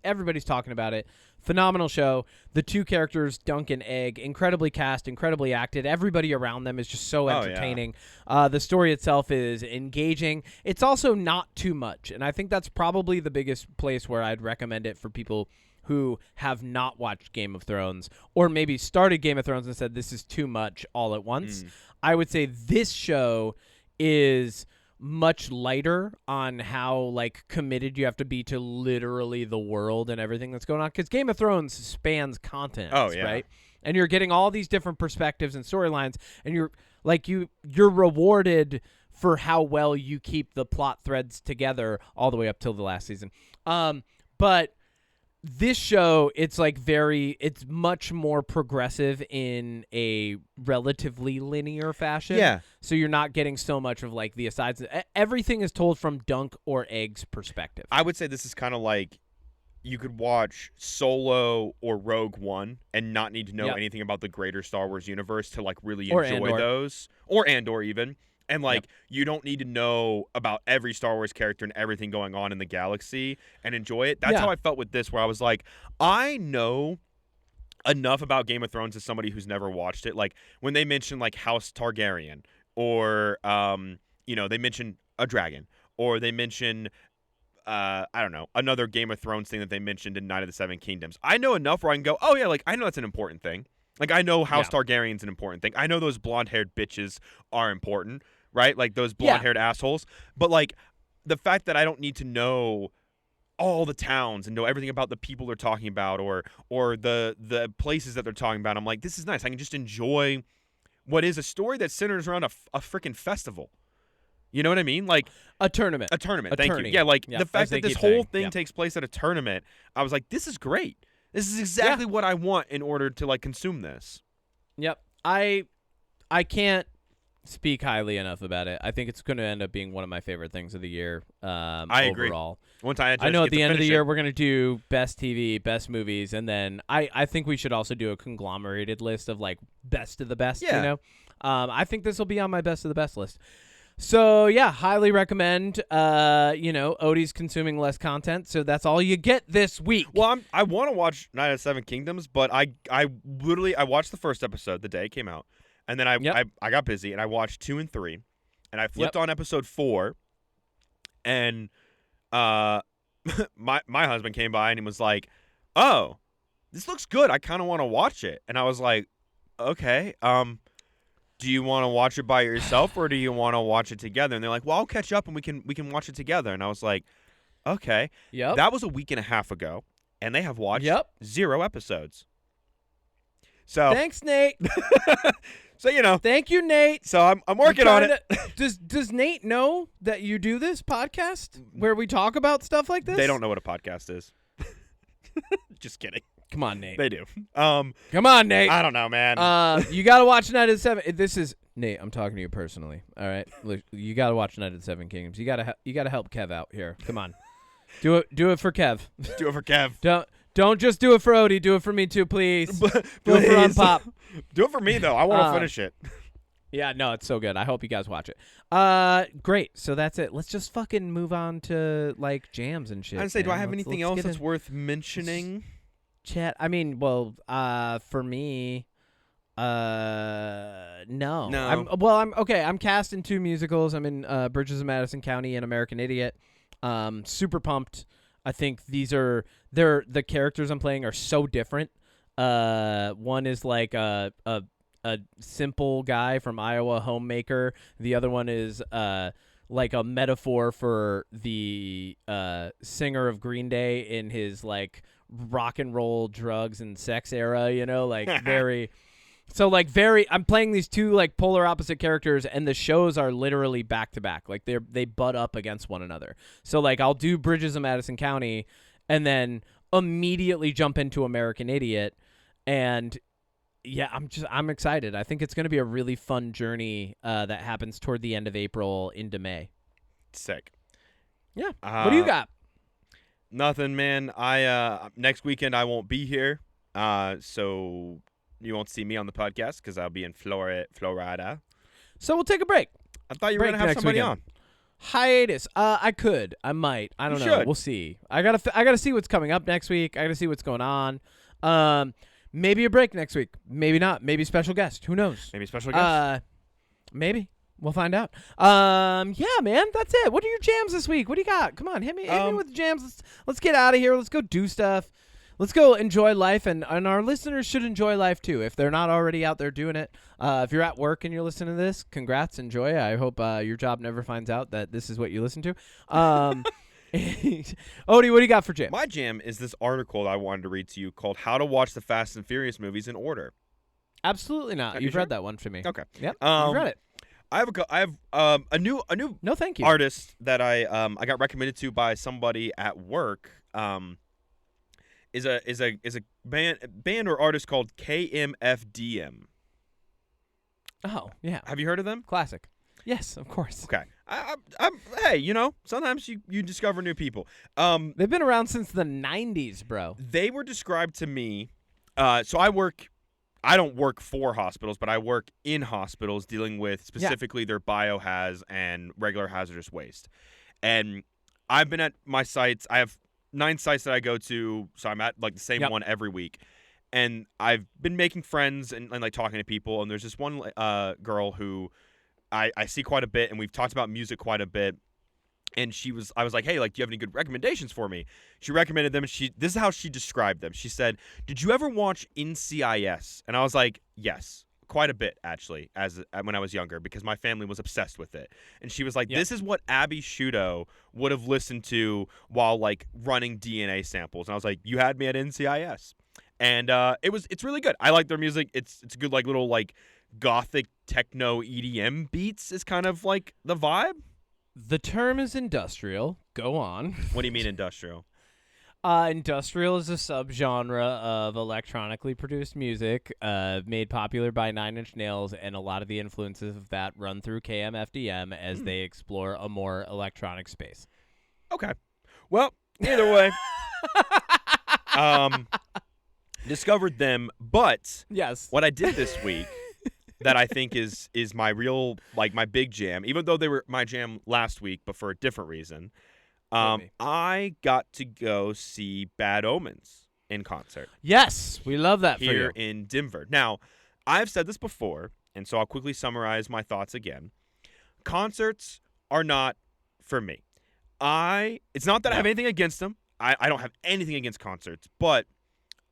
Everybody's talking about it. Phenomenal show. The 2 characters, Dunk and Egg, incredibly cast, incredibly acted. Everybody around them is just so entertaining. The story itself is engaging. It's also not too much, and I think that's probably the biggest place where I'd recommend it for people who have not watched Game of Thrones or maybe started Game of Thrones and said this is too much all at once. I would say this show is much lighter on how committed you have to be to literally the world and everything that's going on, because Game of Thrones spans continents, right? And you're getting all these different perspectives and storylines, and you're rewarded for how well you keep the plot threads together all the way up till the last season. But this show, it's much more progressive in a relatively linear fashion. Yeah. So you're not getting so much of the asides. Everything is told from Dunk or Egg's perspective. I would say this is kind of like you could watch Solo or Rogue One and not need to know anything about the greater Star Wars universe to really Or enjoy Andor. those. Or Andor even. And you don't need to know about every Star Wars character and everything going on in the galaxy and enjoy it. That's how I felt with this, where I was like, I know enough about Game of Thrones as somebody who's never watched it. When they mention House Targaryen, or they mention a dragon, or they mention I don't know, another Game of Thrones thing that they mentioned in Night of the Seven Kingdoms. I know enough where I can go, oh yeah, I know that's an important thing. I know House Targaryen's an important thing. I know those blonde-haired bitches are important, right? Those blonde-haired assholes. But the fact that I don't need to know all the towns and know everything about the people they're talking about, or the places that they're talking about, I'm like, this is nice. I can just enjoy what is a story that centers around a freaking festival. You know what I mean? A tournament. A tournament. A Thank tourney. you. Yeah, Yep, the fact as they that this keep whole saying. thing Yep. takes place at a tournament, I was like, this is great. This is exactly what I want in order to consume this. Yep. I can't speak highly enough about it. I think it's going to end up being one of my favorite things of the year. I agree. Overall. Once I know at the end of the year we're going to do best TV, best movies, and then I think we should also do a conglomerated list of best of the best. Yeah. I think this will be on my best of the best list. So yeah, highly recommend. Odie's consuming less content, so that's all you get this week. Well, I want to watch Night of the Seven Kingdoms, but I literally watched the first episode the day it came out, and then I got busy and I watched 2 and 3, and I flipped on episode 4, and my husband came by and he was like, "Oh, this looks good. I kind of want to watch it," and I was like, "Okay, do you want to watch it by yourself or do you want to watch it together?" And they're like, "Well, I'll catch up and we can watch it together." And I was like, "Okay." Yep. That was a week and a half ago, and they have watched 0 episodes. So Thanks, Nate. so Thank you, Nate. So I'm working on it. Does Nate know that you do this podcast where we talk about stuff like this? They don't know what a podcast is. Just kidding. Come on, Nate. They do. Come on, Nate. I don't know, man. You gotta watch Night of the Seven. This is Nate. I'm talking to you personally. All right. Look, you gotta watch Night of the Seven Kingdoms. You gotta help Kev out here. Come on. Do it for Kev. Do it for Kev. Don't just do it for Odie. Do it for me too, please. Do it for UnPop. Do it for me though. I want to finish it. Yeah, no, it's so good. I hope you guys watch it. Great. So that's it. Let's just fucking move on to jams and shit. I'd say, man. do I have anything else get that's in- worth mentioning? Chat. I mean, well, for me, no. No. I'm okay. I'm cast in 2 musicals. I'm in Bridges of Madison County and American Idiot. Super pumped. I think the characters I'm playing are so different. One is a simple guy from Iowa, homemaker. The other one is a metaphor for the singer of Green Day in his rock and roll, drugs and sex era, very. So I'm playing these 2 polar opposite characters, and the shows are literally back to back. They butt up against one another. So I'll do Bridges of Madison County, and then immediately jump into American Idiot, and yeah, I'm excited. I think it's going to be a really fun journey that happens toward the end of April into May. Sick. Yeah. What do you got? Nothing, man. Next weekend I won't be here, so you won't see me on the podcast because I'll be in Florida. So we'll take a break. I thought you were gonna have somebody on. Hiatus. I could. I might. I don't know. Should. We'll see. I gotta see what's coming up next week. I gotta see what's going on. Maybe a break next week. Maybe not. Maybe special guest. Who knows? Maybe special guest. Maybe. We'll find out. Yeah, man. That's it. What are your jams this week? What do you got? Come on, hit me with the jams. Let's get out of here. Let's go do stuff. Let's go enjoy life, and our listeners should enjoy life too if they're not already out there doing it. If you're at work and you're listening to this, congrats, enjoy. I hope your job never finds out that this is what you listen to. Odie, what do you got for jam? My jam is this article that I wanted to read to you called "How to Watch the Fast and Furious Movies in Order." Absolutely not. You've read that one for me. Okay. Yep. You've read it. I have a new No, thank you. artist that I got recommended to by somebody at work. Is a band or artist called KMFDM. Oh, yeah. Have you heard of them? Classic. Yes, of course. Okay. Hey, sometimes you discover new people. They've been around since the 90s, bro. They were described to me. So I don't work for hospitals, but I work in hospitals dealing with specifically their biohaz and regular hazardous waste. And I've been at my sites. I have 9 sites that I go to, so I'm at like the same one every week. And I've been making friends and like talking to people. And there's this one girl who I see quite a bit, and we've talked about music quite a bit. And I was like, hey, like, do you have any good recommendations for me? She recommended them. This is how she described them. She said, did you ever watch NCIS? And I was like, yes, quite a bit, actually, when I was younger, because my family was obsessed with it. And she was like, this is what Abby Shudo would have listened to while, like, running DNA samples. And I was like, you had me at NCIS. And it's really good. I like their music. It's good, like, little, like, gothic techno EDM beats is kind of, like, the vibe. The term is industrial. Go on. What do you mean industrial? Industrial is a subgenre of electronically produced music made popular by Nine Inch Nails, and a lot of the influences of that run through KMFDM as they explore a more electronic space. Okay. Well, either way, discovered them, but yes, what I did this week that I think is my real, like, my big jam, even though they were my jam last week, but for a different reason. I got to go see Bad Omens in concert. Yes, we love that here for you. in Denver. Now, I've said this before, and so I'll quickly summarize my thoughts again. Concerts are not for me. It's not that I have anything against them. I don't have anything against concerts, but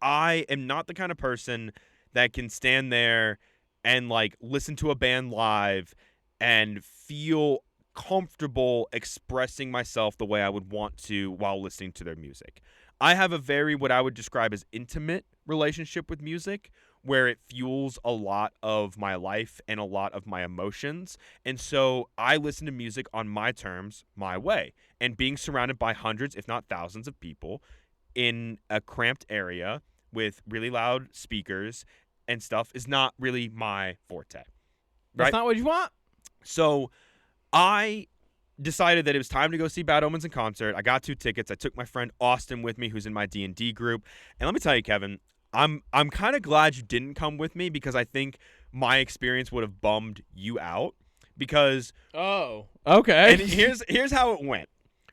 I am not the kind of person that can stand there and, like, listen to a band live and feel comfortable expressing myself the way I would want to while listening to their music. I have a very, what I would describe as intimate relationship with music, where it fuels a lot of my life and a lot of my emotions. And so I listen to music on my terms, my way. And being surrounded by hundreds, if not thousands of people in a cramped area with really loud speakers and stuff is not really my forte. Right? That's not what you want. So I decided that it was time to go see Bad Omens in concert. I got 2 tickets. I took my friend Austin with me, who's in my D&D group. And let me tell you, Kevin, I'm kind of glad you didn't come with me, because I think my experience would have bummed you out. Because okay. And here's how it went.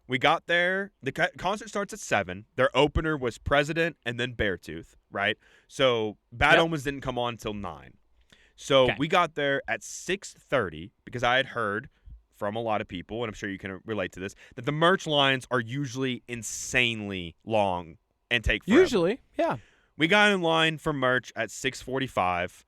We got there. The concert starts at 7. Their opener was President and then Beartooth, right? So Bad Omens didn't come on until 9. So we got there at 6:30 because I had heard from a lot of people, and I'm sure you can relate to this, that the merch lines are usually insanely long and take forever. Usually, yeah. We got in line for merch at 6:45,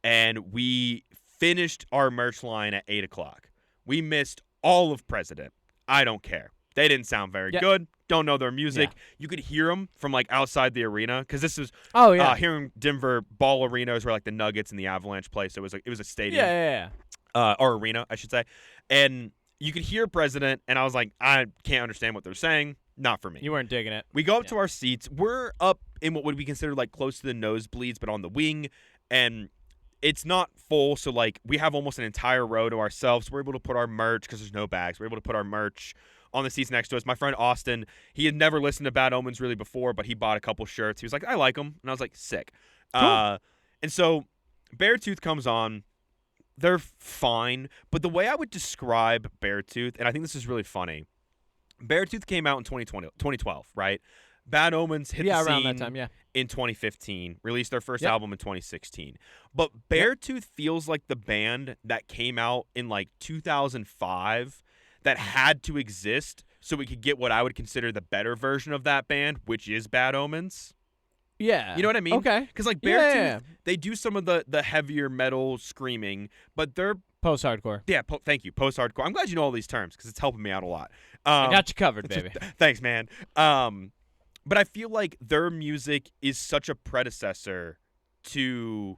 and we finished our merch line at 8 o'clock. We missed all of President. I don't care. They didn't sound very good. Don't know their music. Yeah. You could hear them from, like, outside the arena, because this was here in Denver. Ball arenas where, like, the Nuggets and the Avalanche play, so it was a stadium. Or arena, I should say. And you could hear President, and I was like, I can't understand what they're saying. Not for me. You weren't digging it. We go up to our seats. We're up in what would be considered like close to the nosebleeds, but on the wing, and it's not full. So like we have almost an entire row to ourselves. We're able to put our merch because there's no bags. We're able to put our merch on the seats next to us. My friend Austin, he had never listened to Bad Omens really before, but he bought a couple shirts. He was like, I like them, and I was like, sick. Cool. And so Beartooth comes on. They're fine, but the way I would describe Beartooth, and I think this is really funny. Beartooth came out in 2012, right? Bad Omens hit the scene around that time, in 2015, released their first album in 2016. But Beartooth feels like the band that came out in like 2005 that had to exist so we could get what I would consider the better version of that band, which is Bad Omens. Yeah. You know what I mean? Okay. Because like Beartooth, they do some of the heavier metal screaming, but they're post-hardcore. Yeah, thank you. Post-hardcore. I'm glad you know all these terms because it's helping me out a lot. I got you covered, baby. Thanks, man. But I feel like their music is such a predecessor to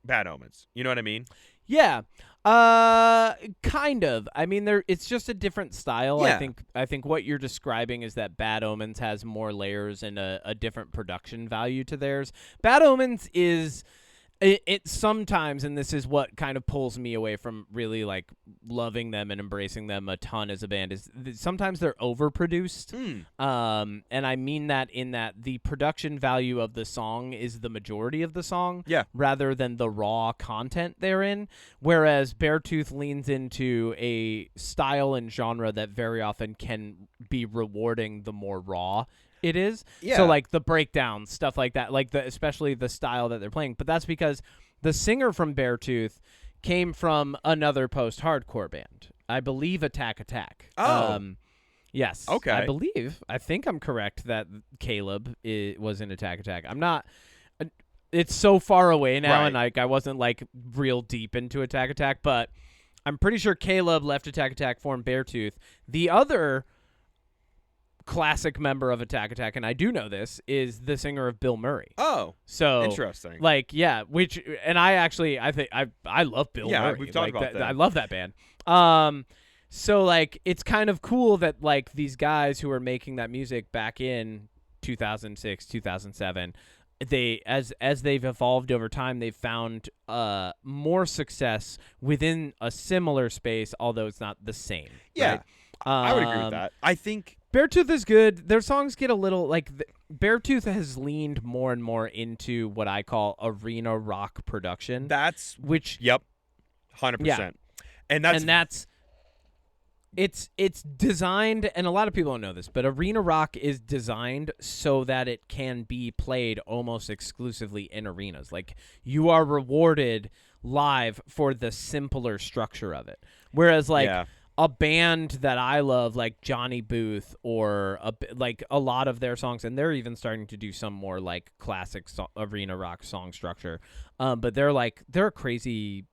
Bad Omens. You know what I mean? Yeah. Kind of. I mean, it's just a different style. Yeah. I think what you're describing is that Bad Omens has more layers and a different production value to theirs. Bad Omens is it sometimes, and this is what kind of pulls me away from really like loving them and embracing them a ton as a band, is sometimes they're overproduced. And I mean that in that the production value of the song is the majority of the song, rather than the raw content therein. Whereas Beartooth leans into a style and genre that very often can be rewarding the more raw it is. So like the breakdowns, stuff like that, like especially the style that they're playing. But that's because the singer from Beartooth came from another post-hardcore band. I believe Attack Attack. Oh. Yes. Okay. I think I'm correct that Caleb was in Attack Attack. I'm not. It's so far away now, and like I wasn't like real deep into Attack Attack, but I'm pretty sure Caleb left Attack Attack, formed Beartooth. The other classic member of Attack Attack, and I do know this, is the singer of Bill Murray. Oh, so interesting. Like, I think I love Bill Murray. Yeah, we've talked about that. I love that band. So like it's kind of cool that like these guys who are making that music back in 2006, 2007, they as they've evolved over time, they've found more success within a similar space, although it's not the same. Yeah. Right? I would agree with that. I think Beartooth is good. Their songs get a little like Beartooth has leaned more and more into what I call arena rock production. That's 100%. It's designed, and a lot of people don't know this, but arena rock is designed so that it can be played almost exclusively in arenas. Like you are rewarded live for the simpler structure of it. Whereas like a band that I love, like Johnny Booth, or like a lot of their songs, and they're even starting to do some more like classic arena rock song structure. But they're a crazy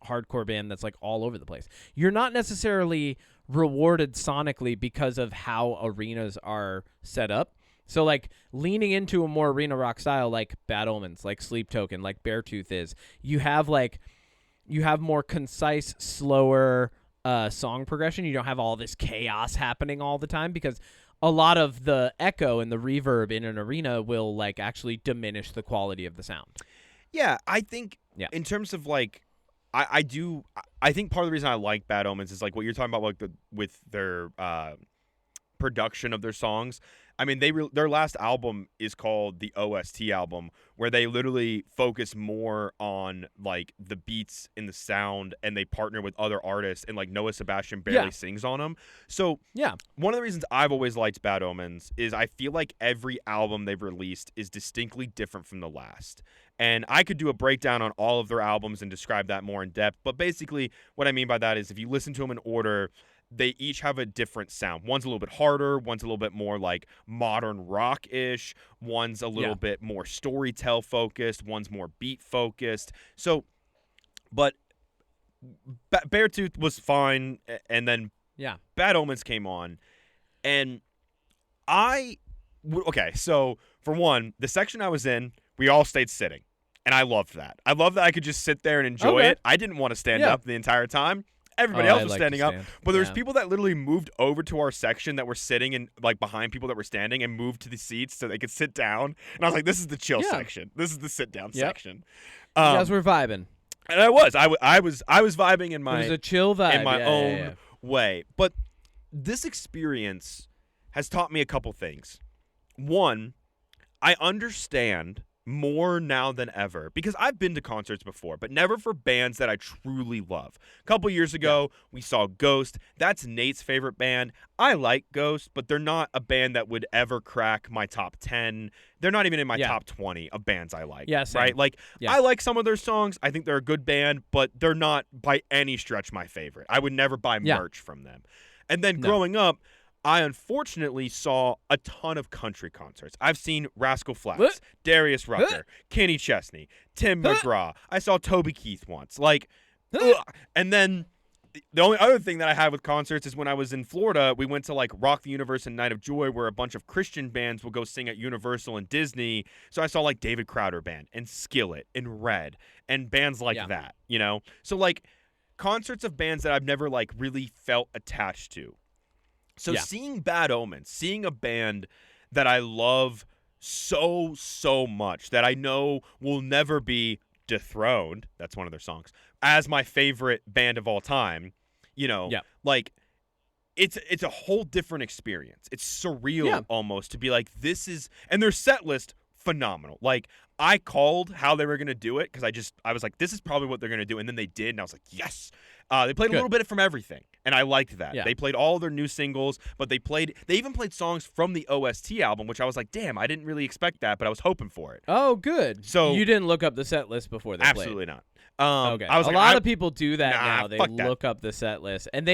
hardcore band that's like all over the place. You're not necessarily rewarded sonically because of how arenas are set up. So like leaning into a more arena rock style, like Bad Omens, like Sleep Token, like Beartooth is, you have more concise, slower song progression. You don't have all this chaos happening all the time, because a lot of the echo and the reverb in an arena will like actually diminish the quality of the sound. Yeah, I think in terms of like I think part of the reason I like Bad Omens is like what you're talking about, like with their production of their songs. I mean, their last album is called the OST album, where they literally focus more on like the beats and the sound, and they partner with other artists, and like Noah Sebastian barely sings on them. So one of the reasons I've always liked Bad Omens is I feel like every album they've released is distinctly different from the last. And I could do a breakdown on all of their albums and describe that more in depth. But basically what I mean by that is if you listen to them in order, they each have a different sound. One's a little bit harder. One's a little bit more like modern rock-ish. One's a little bit more storytell focused. One's more beat focused. So, but Beartooth was fine. And then Bad Omens came on. And so for one, the section I was in, we all stayed sitting. And I loved that. I love that I could just sit there and enjoy it. I didn't want to stand up the entire time. everybody else I was like to standing up. stand. But there's Yeah. people that literally moved over to our section that were sitting and like behind people that were standing and moved to the seats so they could sit down. And I was like, this is the chill Yeah. section. This is the sit down Yep. section. You guys were vibing. And I was vibing in It was my a chill vibe. in my Yeah, own yeah. way. But this experience has taught me a couple things. One, I understand more now than ever because I've been to concerts before, but never for bands that I truly love. A couple years ago, we saw Ghost. That's Nate's favorite band. I like Ghost, but they're not a band that would ever crack my top 10. They're not even in my top 20 of bands I like. Yeah, same. Right? Like, Yeah. I like some of their songs. I think they're a good band, but they're not by any stretch my favorite. I would never buy merch from them. And then growing up, I unfortunately saw a ton of country concerts. I've seen Rascal Flatts, Darius Rucker, Kenny Chesney, Tim McGraw. I saw Toby Keith once. Like, and then the only other thing that I had with concerts is when I was in Florida, we went to like Rock the Universe and Night of Joy, where a bunch of Christian bands will go sing at Universal and Disney. So I saw like David Crowder Band and Skillet and Red and bands like that, you know? So like concerts of bands that I've never like really felt attached to. So seeing Bad Omens, seeing a band that I love so much that I know will never be dethroned, that's one of their songs, as my favorite band of all time, you know, like it's a whole different experience. It's surreal almost to be like, this is, and their set list, phenomenal. Like, I called how they were going to do it because I was like, this is probably what they're going to do. And then they did, and I was like, yes. They played a little bit from everything, and I liked that. They played all their new singles, but they even played songs from the OST album, which I was like, damn, I didn't really expect that, but I was hoping for it. Oh, good. So you didn't look up the set list before they absolutely played? Not. Okay. I was a like, lot of people do that now. They fuck that. look up the set list, and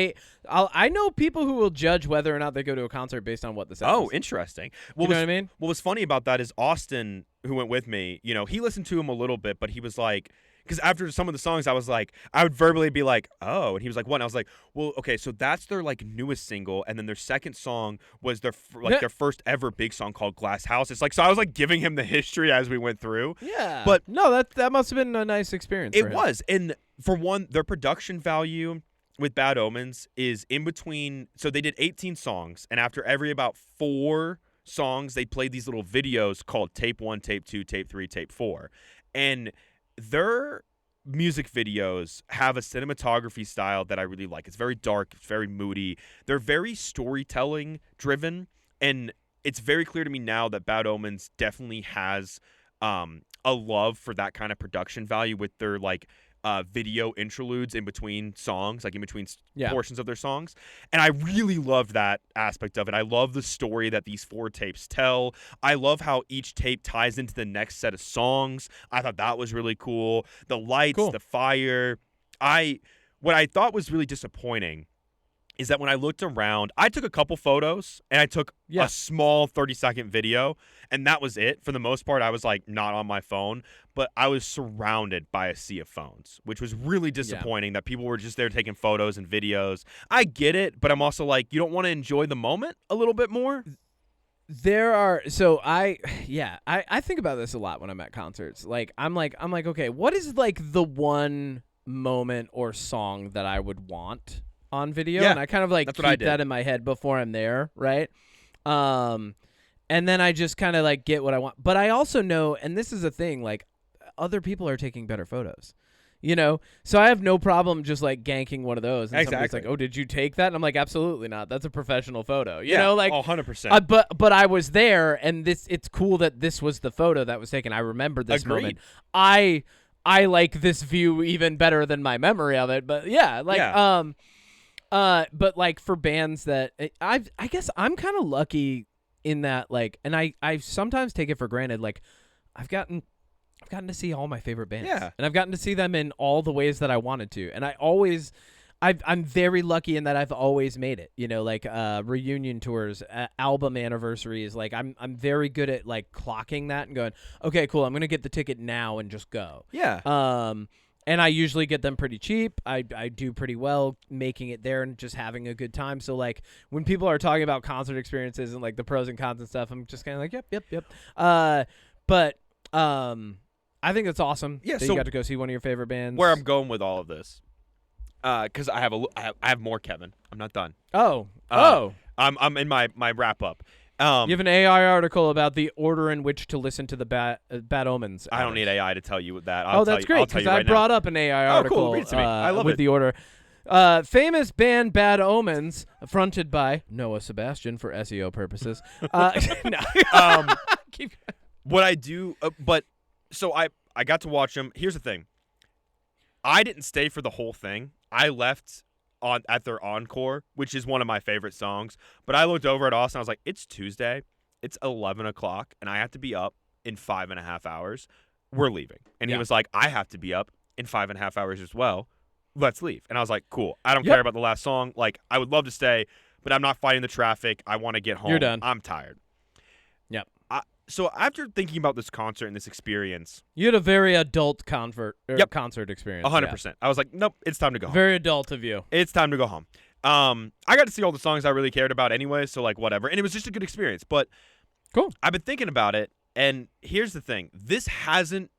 I know people who will judge whether or not they go to a concert based on what the set list is. Oh, interesting. You know what I mean? What was funny about that is Austin, who went with me, you know, he listened to him a little bit, but he was like, because after some of the songs, I was like, I would verbally be like, oh, and he was like, what? And I was like, well, okay, so that's their like newest single, and then their second song was their their first ever big song called Glass House. It's like, so I was like giving him the history as we went through. Yeah, but no, that must have been a nice experience. It was, and for one, their production value with Bad Omens is in between. So they did 18 songs, and after every about 4 songs, they played these little videos called Tape 1, Tape 2, Tape 3, Tape 4, and their music videos have a cinematography style that I really like. It's very dark. It's very moody. They're very storytelling driven, and it's very clear to me now that Bad Omens definitely has a love for that kind of production value with their like video interludes in between songs, like in between portions of their songs. And I really love that aspect of it. I love the story that these 4 tapes tell. I love how each tape ties into the next set of songs. I thought that was really cool. The lights, the fire. What I thought was really disappointing is that when I looked around, I took a couple photos and I took a small 30-second video, and that was it. For the most part, I was like not on my phone, but I was surrounded by a sea of phones, which was really disappointing that people were just there taking photos and videos. I get it, but I'm also like, you don't want to enjoy the moment a little bit more? There are I think about this a lot when I'm at concerts. Like I'm like, okay, what is like the one moment or song that I would want on video? And I kind of like keep that in my head before I'm there, right? And then I just kind of like get what I want. But I also know, and this is a thing, like other people are taking better photos, you know? So I have no problem just like ganking one of those. And somebody's like, oh, did you take that? And I'm like, absolutely not. That's a professional photo. You know, like 100%. But I was there, and it's cool that this was the photo that was taken. I remember this moment. I like this view even better than my memory of it. But but like for bands that I guess I'm kind of lucky in that, like, and I sometimes take it for granted. Like I've gotten to see all my favorite bands, and I've gotten to see them in all the ways that I wanted to, and I'm very lucky in that I've always made it. You know, like reunion tours, album anniversaries. Like I'm very good at like clocking that and going, okay, cool, I'm gonna get the ticket now and just go. And I usually get them pretty cheap. I do pretty well making it there and just having a good time. So like when people are talking about concert experiences and like the pros and cons and stuff, I'm just kind of like, yep. But I think that's awesome. Yeah, that so you got to go see one of your favorite bands. Where I'm going with all of this Because I have more, Kevin. I'm not done. I'm in my wrap up. You have an AI article about the order in which to listen to the Bad Omens. I don't need AI to tell you that. That's great, because I brought up an AI article cool. Read it to me. I love with it. the order. Famous band Bad Omens, fronted by Noah Sebastian for SEO purposes. Keep What I do, so I got to watch them. Here's the thing. I didn't stay for the whole thing. I left at their encore, which is one of my favorite songs. But I looked over at Austin. I was like, it's Tuesday. It's 11 o'clock, and I have to be up in 5.5 hours. We're leaving. And he was like, I have to be up in 5.5 hours as well. Let's leave. And I was like, cool. I don't care about the last song. Like, I would love to stay, but I'm not fighting the traffic. I want to get home. You're done. I'm tired. Yep. So after thinking about this concert and this experience, You had a very adult concert experience. 100%. I was like, nope, it's time to go home. Very adult of you. It's time to go home. I got to see all the songs I really cared about anyway, so like whatever. And it was just a good experience. But cool. I've been thinking about it, and here's the thing. This hasn't,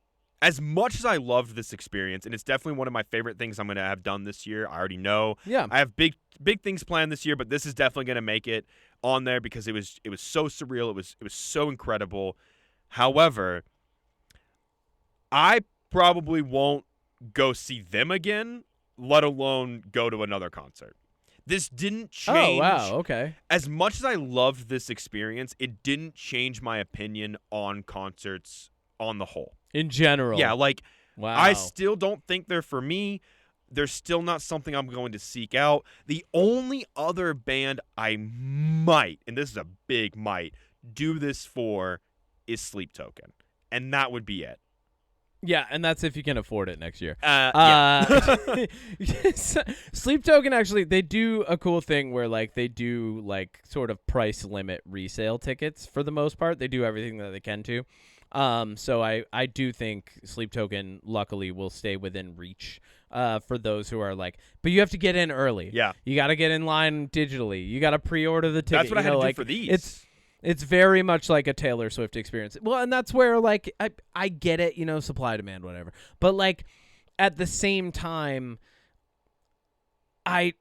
as much as I loved this experience, and it's definitely one of my favorite things I'm going to have done this year. I already know. Yeah. I have big things planned this year, but this is definitely going to make it on there because it was so surreal. It was so incredible. However, I probably won't go see them again, let alone go to another concert. This didn't change. Oh, wow. Okay. As much as I loved this experience, it didn't change my opinion on concerts on the whole. In general. Yeah, like, wow. I still don't think they're for me. They're still not something I'm going to seek out. The only other band I might, and this is a big might, do this for is Sleep Token. And that would be it. Yeah, and that's if you can afford it next year. Sleep Token, actually, they do a cool thing where, like, they do, like, sort of price limit resale tickets for the most part. They do everything that they can to. So I do think Sleep Token, luckily, will stay within reach for those who are like, but you have to get in early. Yeah. You got to get in line digitally. You got to pre-order the ticket. That's what I had to do for these. It's very much like a Taylor Swift experience. Well, and that's where, like, I get it, supply, demand, whatever. But, like, at the same time, I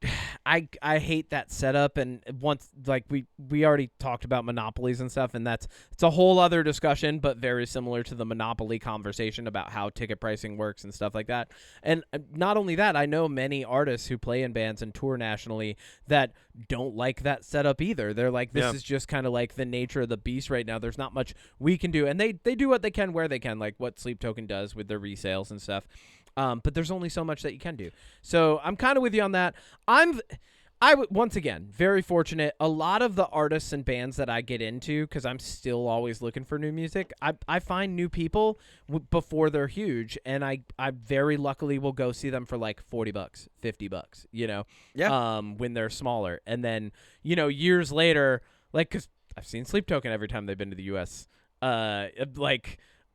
hate that setup, and once, like, we already talked about monopolies and stuff, and it's a whole other discussion, but very similar to the monopoly conversation about how ticket pricing works and stuff like that. And not only that, I know many artists who play in bands and tour nationally that don't like that setup either. They're like, this is just kind of like the nature of the beast right now. There's not much we can do, and they do what they can where they can, like what Sleep Token does with their resales and stuff. But there's only so much that you can do. So I'm kind of with you on that. Once again, very fortunate. A lot of the artists and bands that I get into, because I'm still always looking for new music, I find new people before they're huge, and I very luckily will go see them for like $40, $50, when they're smaller. And then, years later, like, because I've seen Sleep Token every time they've been to the U.S.,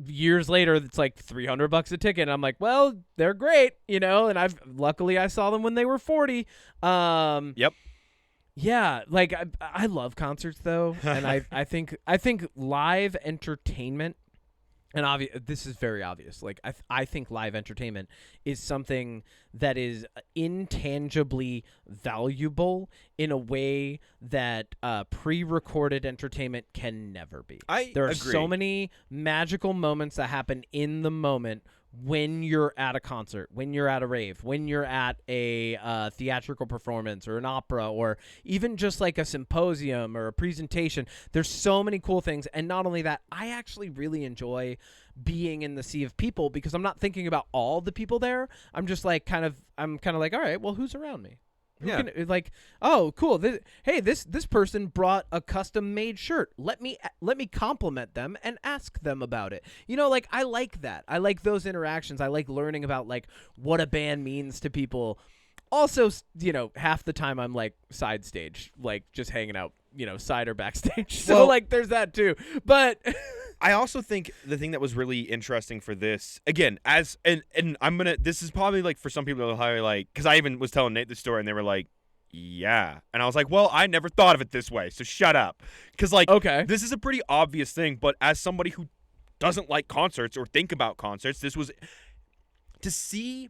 years later, it's like $300 a ticket. And I'm like, well, they're great, and luckily I saw them when they were 40. Yep. Yeah, like I love concerts though, and I think live entertainment, and this is very obvious. Like I think live entertainment is something that is intangibly valuable in a way that pre-recorded entertainment can never be. There are agree. so many magical moments that happen in the moment when you're at a concert, when you're at a rave, when you're at a theatrical performance or an opera, or even just like a symposium or a presentation. There's so many cool things. And not only that, I actually really enjoy being in the sea of people because I'm not thinking about all the people there. I'm just like I'm kind of like, all right, well, who's around me? Like, oh, cool. This person brought a custom-made shirt. Let me compliment them and ask them about it. Like, I like that. I like those interactions. I like learning about, like, what a band means to people. Also, half the time I'm, like, side stage, like, just hanging out, side or backstage. So, like, there's that, too. But I also think the thing that was really interesting for this, again, and I'm going to, this is probably like for some people that are like, because I even was telling Nate the story and they were like, yeah. And I was like, well, I never thought of it this way, so shut up. Because, like, okay, this is a pretty obvious thing, but as somebody who doesn't like concerts or think about concerts, this was to see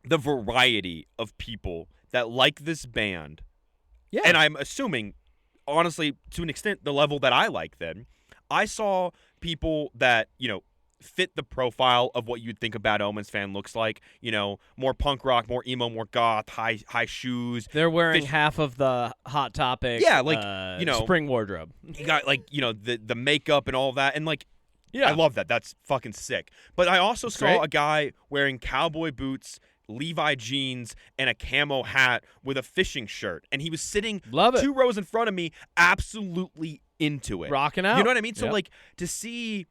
the variety of people that like this band. Yeah. And I'm assuming, honestly, to an extent, the level that I like them. I saw people that, fit the profile of what you'd think a Bad Omens fan looks like. More punk rock, more emo, more goth, high shoes. They're wearing half of the Hot Topic. Yeah, spring wardrobe. You got the makeup and all of that, and Yeah. I love that. That's fucking sick. But I also saw great. a guy wearing cowboy boots, Levi jeans, and a camo hat with a fishing shirt, and he was sitting Love it. 2 rows in front of me, absolutely into it, Rocking out. You know what I mean? So Yep. to see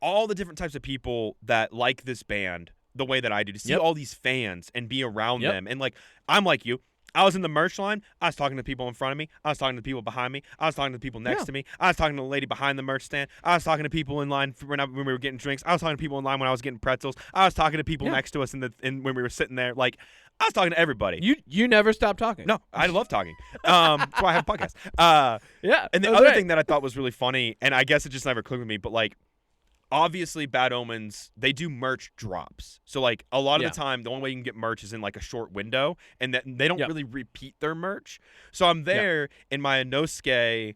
all the different types of people that like this band the way that I do, to see all these fans and be around them, and I'm like you. I was in the merch line. I was talking to people in front of me. I was talking to people behind me. I was talking to people next to me. I was talking to the lady behind the merch stand. I was talking to people in line when we were getting drinks. I was talking to people in line when I was getting pretzels. I was talking to people next to us when we were sitting there. I was talking to everybody. You never stop talking. No, I love talking. That's why I have a podcast. Yeah. And the other thing that I thought was really funny, and I guess it just never clicked with me, but obviously Bad Omens, they do merch drops. So a lot of the time, the only way you can get merch is in a short window, and that they don't really repeat their merch. So I'm there in my Inosuke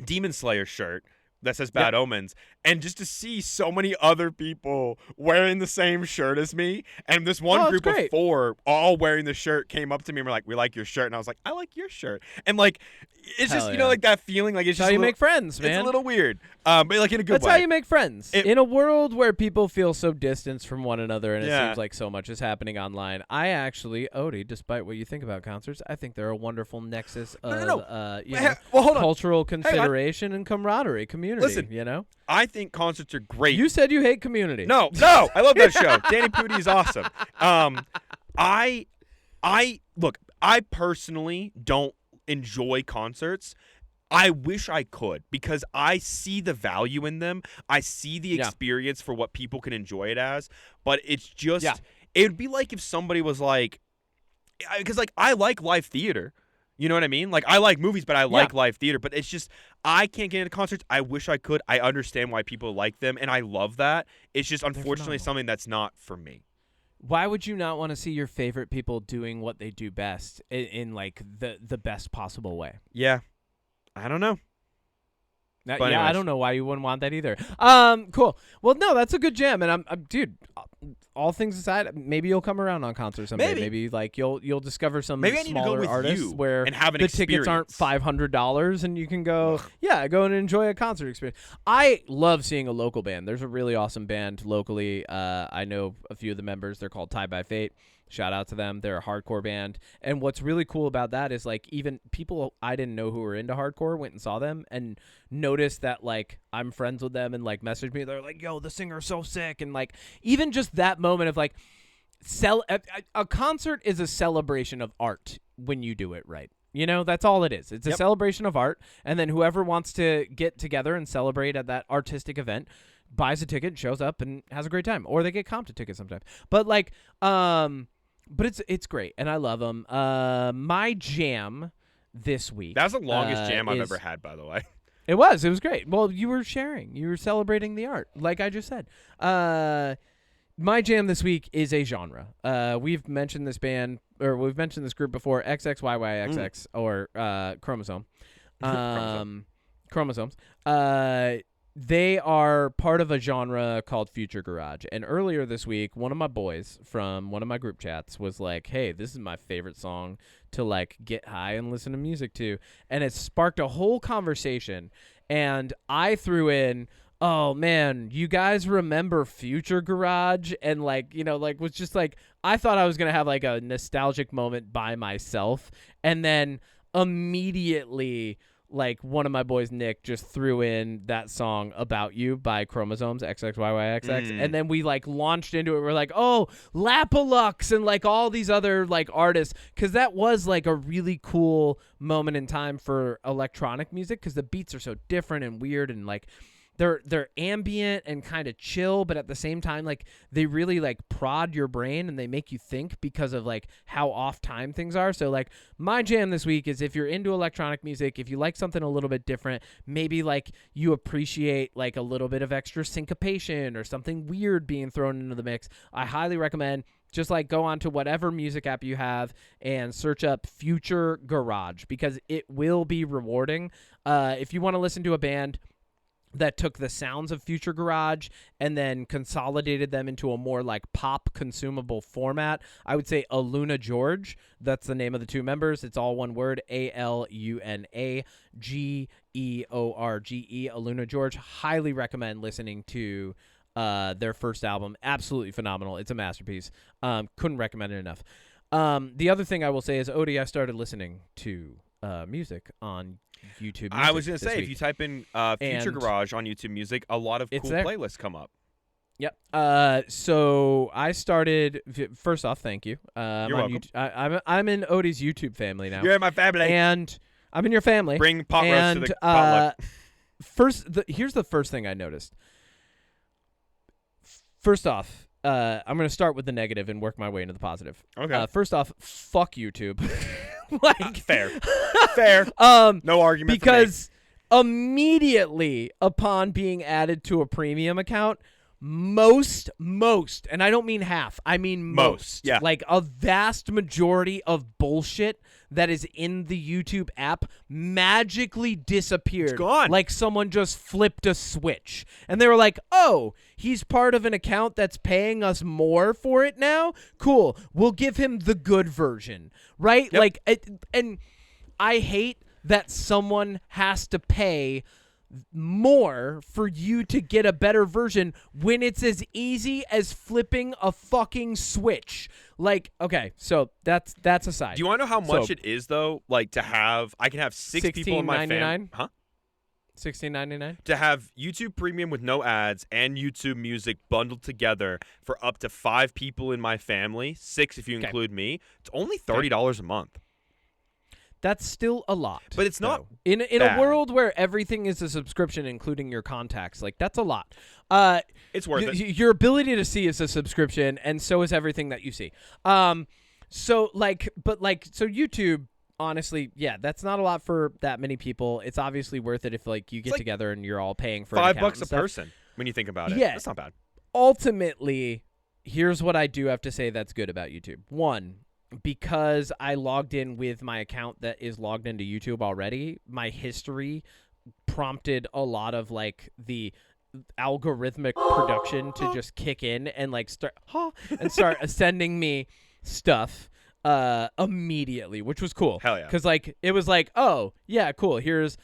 Demon Slayer shirt that says Bad Omens, and just to see so many other people wearing the same shirt as me, and this one group of 4 all wearing the shirt came up to me and were like, "We like your shirt," and I was like, "I like your shirt," and it's just that feeling, it's That's just how you make friends, man. It's a little weird, but in a good way. That's how you make friends. In a world where people feel so distanced from one another, and it seems like so much is happening online, I actually, Odie, despite what you think about concerts, I think they're a wonderful nexus of cultural consideration and camaraderie, community. Listen, I think concerts are great. You said you hate Community. No, I love that show. Danny Pudi is awesome. I personally don't enjoy concerts. I wish I could, because I see the value in them. I see the experience for what people can enjoy it as, but it's just it would be like if somebody was because I like live theater. You know what I mean? I like movies, but I like live theater. But it's just, I can't get into concerts. I wish I could. I understand why people like them, and I love that. It's just, unfortunately, something that's not for me. Why would you not want to see your favorite people doing what they do best in the best possible way? Yeah. I don't know. I don't know why you wouldn't want that either. Cool. Well, no, that's a good jam, and I'm dude. All things aside, maybe you'll come around on concerts someday. Maybe you'll discover some smaller artists where and have an the tickets aren't $500 and you can go go and enjoy a concert experience. I love seeing a local band. There's a really awesome band locally. I know a few of the members. They're called Tied by Fate. Shout out to them. They're a hardcore band. And what's really cool about that is even people I didn't know who were into hardcore went and saw them and noticed that I'm friends with them and messaged me. They're like, "Yo, the singer's so sick." And even just that moment of a concert is a celebration of art when you do it right. That's all it is. It's a celebration of art. And then whoever wants to get together and celebrate at that artistic event buys a ticket, shows up, and has a great time. Or they get comped a ticket sometimes. But but it's great, and I love them. My jam this week. That's the longest jam I've ever had, by the way. It was great. Well, you were sharing. You were celebrating the art, like I just said. My jam this week is a genre. We've mentioned this band, or we've mentioned this group before, XXYYXX, or Chromosome. Chromosomes. They are part of a genre called Future Garage. And earlier this week, one of my boys from one of my group chats was like, "Hey, this is my favorite song to get high and listen to music to." And it sparked a whole conversation. And I threw in, "Oh man, you guys remember Future Garage?" And was just I thought I was going to have a nostalgic moment by myself. And then immediately one of my boys, Nick, just threw in that song About You by Chromosomes, XXYYXX. And then we launched into it. We're like, "Oh, Lapalux," and all these other artists. Cause that was a really cool moment in time for electronic music. Cause the beats are so different and weird. And they're ambient and kind of chill, but at the same time, they really prod your brain and they make you think because of how off time things are. So my jam this week is if you're into electronic music, if you like something a little bit different, maybe you appreciate a little bit of extra syncopation or something weird being thrown into the mix, I highly recommend Just like go on to whatever music app you have and search up Future Garage, because it will be rewarding. If you want to listen to a band that took the sounds of Future Garage and then consolidated them into a more like pop consumable format, I would say Aluna George. That's the name of the two members. It's all one word, ALUNAGEORGE, Aluna George. Highly recommend listening to their first album. Absolutely phenomenal. It's a masterpiece. Couldn't recommend it enough. The other thing I will say is, Odie, I started listening to music on YouTube Music. I was going to say, week. if you type in Future Garage on YouTube Music, a lot of cool playlists come up. Yep. So I started. First off, thank you. You're welcome. I'm in Odie's YouTube family now. You're in my family. And I'm in your family. Bring pot roast to the potluck. Here's the first thing I noticed. First off, I'm going to start with the negative and work my way into the positive. Okay. First off, fuck YouTube. Like fair. No argument. Because immediately upon being added to a premium account, most, and I don't mean half, I mean most, yeah, like a vast majority of bullshit that is in the YouTube app magically disappeared. It's gone. Like someone just flipped a switch. And they were like, oh, he's part of an account that's paying us more for it now? Cool. We'll give him the good version. Right? Yep. Like, and I hate that someone has to pay more for you to get a better version when it's as easy as flipping a fucking switch. Like, okay, so that's aside. Do you want to know how much it is though? Like to have, I can have 6 people in my family. Huh? $16.99 to have YouTube Premium with no ads and YouTube Music bundled together for up to 5 people in my family, 6 if you include me. It's only $30 a month. That's still a lot. But it's not in a world where everything is a subscription, including your contacts. Like, that's a lot. It's worth it. Your ability to see is a subscription, and so is everything that you see. So YouTube, honestly, yeah, that's not a lot for that many people. It's obviously worth it if like you get together and you're all paying for $5 a person when you think about it. Yeah, that's not bad. Ultimately, here's what I do have to say that's good about YouTube. One, because I logged in with my account that is logged into YouTube already, my history prompted a lot of like the algorithmic production to just kick in and like start sending me stuff immediately, which was cool. Hell yeah. Because like it was like, oh yeah, cool. Here's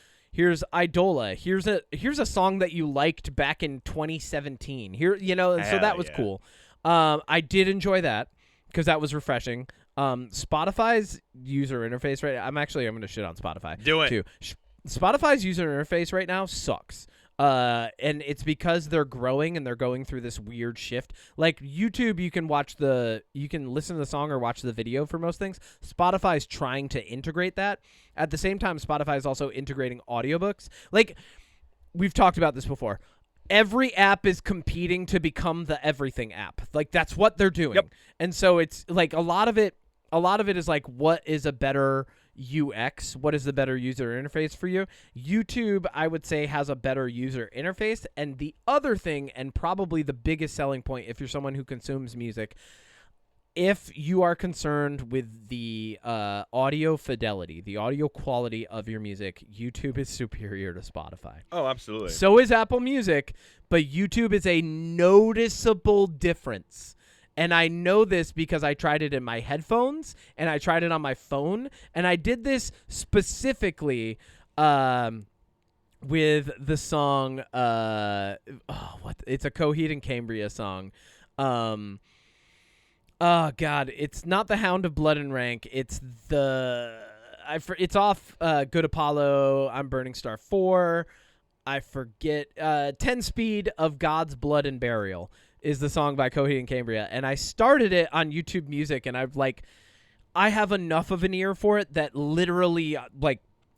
Idola. Here's a song that you liked back in 2017. Here, so that was cool. I did enjoy that because that was refreshing. Spotify's user interface I'm going to shit on Spotify. Do it. Too. Spotify's user interface right now sucks. And it's because they're growing and they're going through this weird shift. Like YouTube, you can listen to the song or watch the video for most things. Spotify's trying to integrate that. At the same time, Spotify is also integrating audiobooks. Like, we've talked about this before. Every app is competing to become the everything app. Like, that's what they're doing. Yep. And so it's like a lot of it is like, what is a better UX? What is the better user interface for you? YouTube, I would say, has a better user interface. And the other thing, and probably the biggest selling point if you're someone who consumes music, if you are concerned with the audio fidelity, the audio quality of your music, YouTube is superior to Spotify. Oh, absolutely. So is Apple Music, but YouTube is a noticeable difference. And I know this because I tried it in my headphones and I tried it on my phone. And I did this specifically with the song, it's a Coheed and Cambria song. Oh, God, it's not the Hound of Blood and Rank. It's it's off Good Apollo, I'm Burning Star 4. I forget. 10 Speed of God's Blood and Burial is the song by Coheed and Cambria. And I started it on YouTube Music, and I have enough of an ear for it that literally,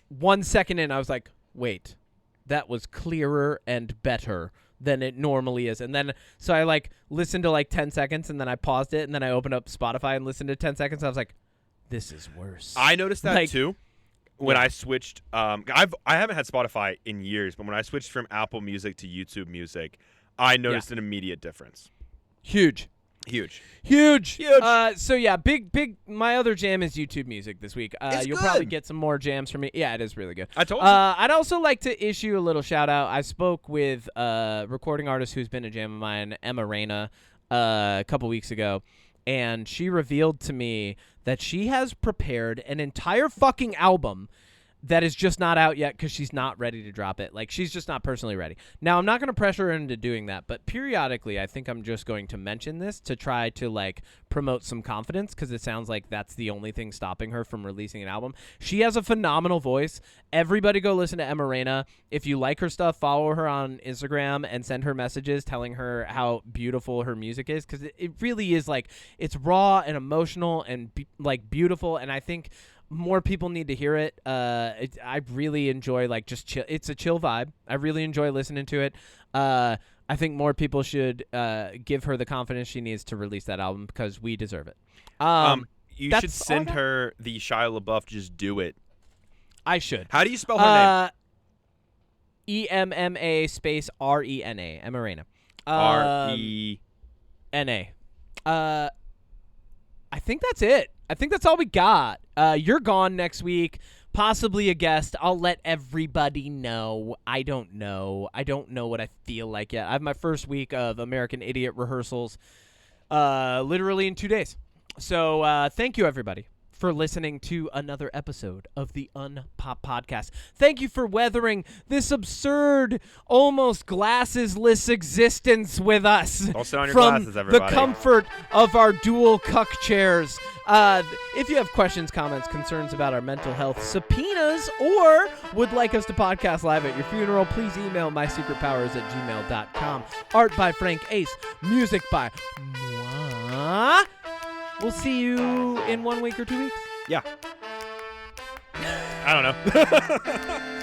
1 second in, I was like, wait, that was clearer and better than it normally is. And then, so I listened to 10 seconds, and then I paused it, and then I opened up Spotify and listened to 10 seconds. I was like, this is worse. I noticed that too. When I switched, I haven't had Spotify in years, but when I switched from Apple Music to YouTube Music, I noticed an immediate difference. Huge. Huge. So yeah, big. My other jam is YouTube music this week. You'll probably get some more jams from me. Yeah, it is really good. I told you. I'd also like to issue a little shout out. I spoke with a recording artist who's been a jam of mine, Emma Reyna, a couple weeks ago, and she revealed to me that she has prepared an entire fucking album that is just not out yet because she's not ready to drop it. Like, she's just not personally ready. Now, I'm not going to pressure her into doing that, but periodically I think I'm just going to mention this to try to, like, promote some confidence because it sounds like that's the only thing stopping her from releasing an album. She has a phenomenal voice. Everybody go listen to Emma Reyna. If you like her stuff, follow her on Instagram and send her messages telling her how beautiful her music is because it really is, like, it's raw and emotional and, beautiful, and I think more people need to hear it. I really enjoy, like, just chill. It's a chill vibe. I really enjoy listening to it. I think more people should give her the confidence she needs to release that album because we deserve it. You should send her the Shia LaBeouf Just Do It. I should. How do you spell her name? EMMA space RENA. Emma Reyna. RENA. I think that's it. I think that's all we got. You're gone next week, possibly a guest. I'll let everybody know. I don't know what I feel like yet. I have my first week of American Idiot rehearsals literally in 2 days. So thank you, everybody, for listening to another episode of the UnPop Podcast. Thank you for weathering this absurd, almost glassesless existence with us. Don't sit on your from glasses, everybody. The comfort of our dual Cuck chairs. If you have questions, comments, concerns about our mental health, subpoenas, or would like us to podcast live at your funeral, please email mysecretpoweris@gmail.com. Art by FrankAce. Music by moi. We'll see you in 1 week or 2 weeks. Yeah. I don't know.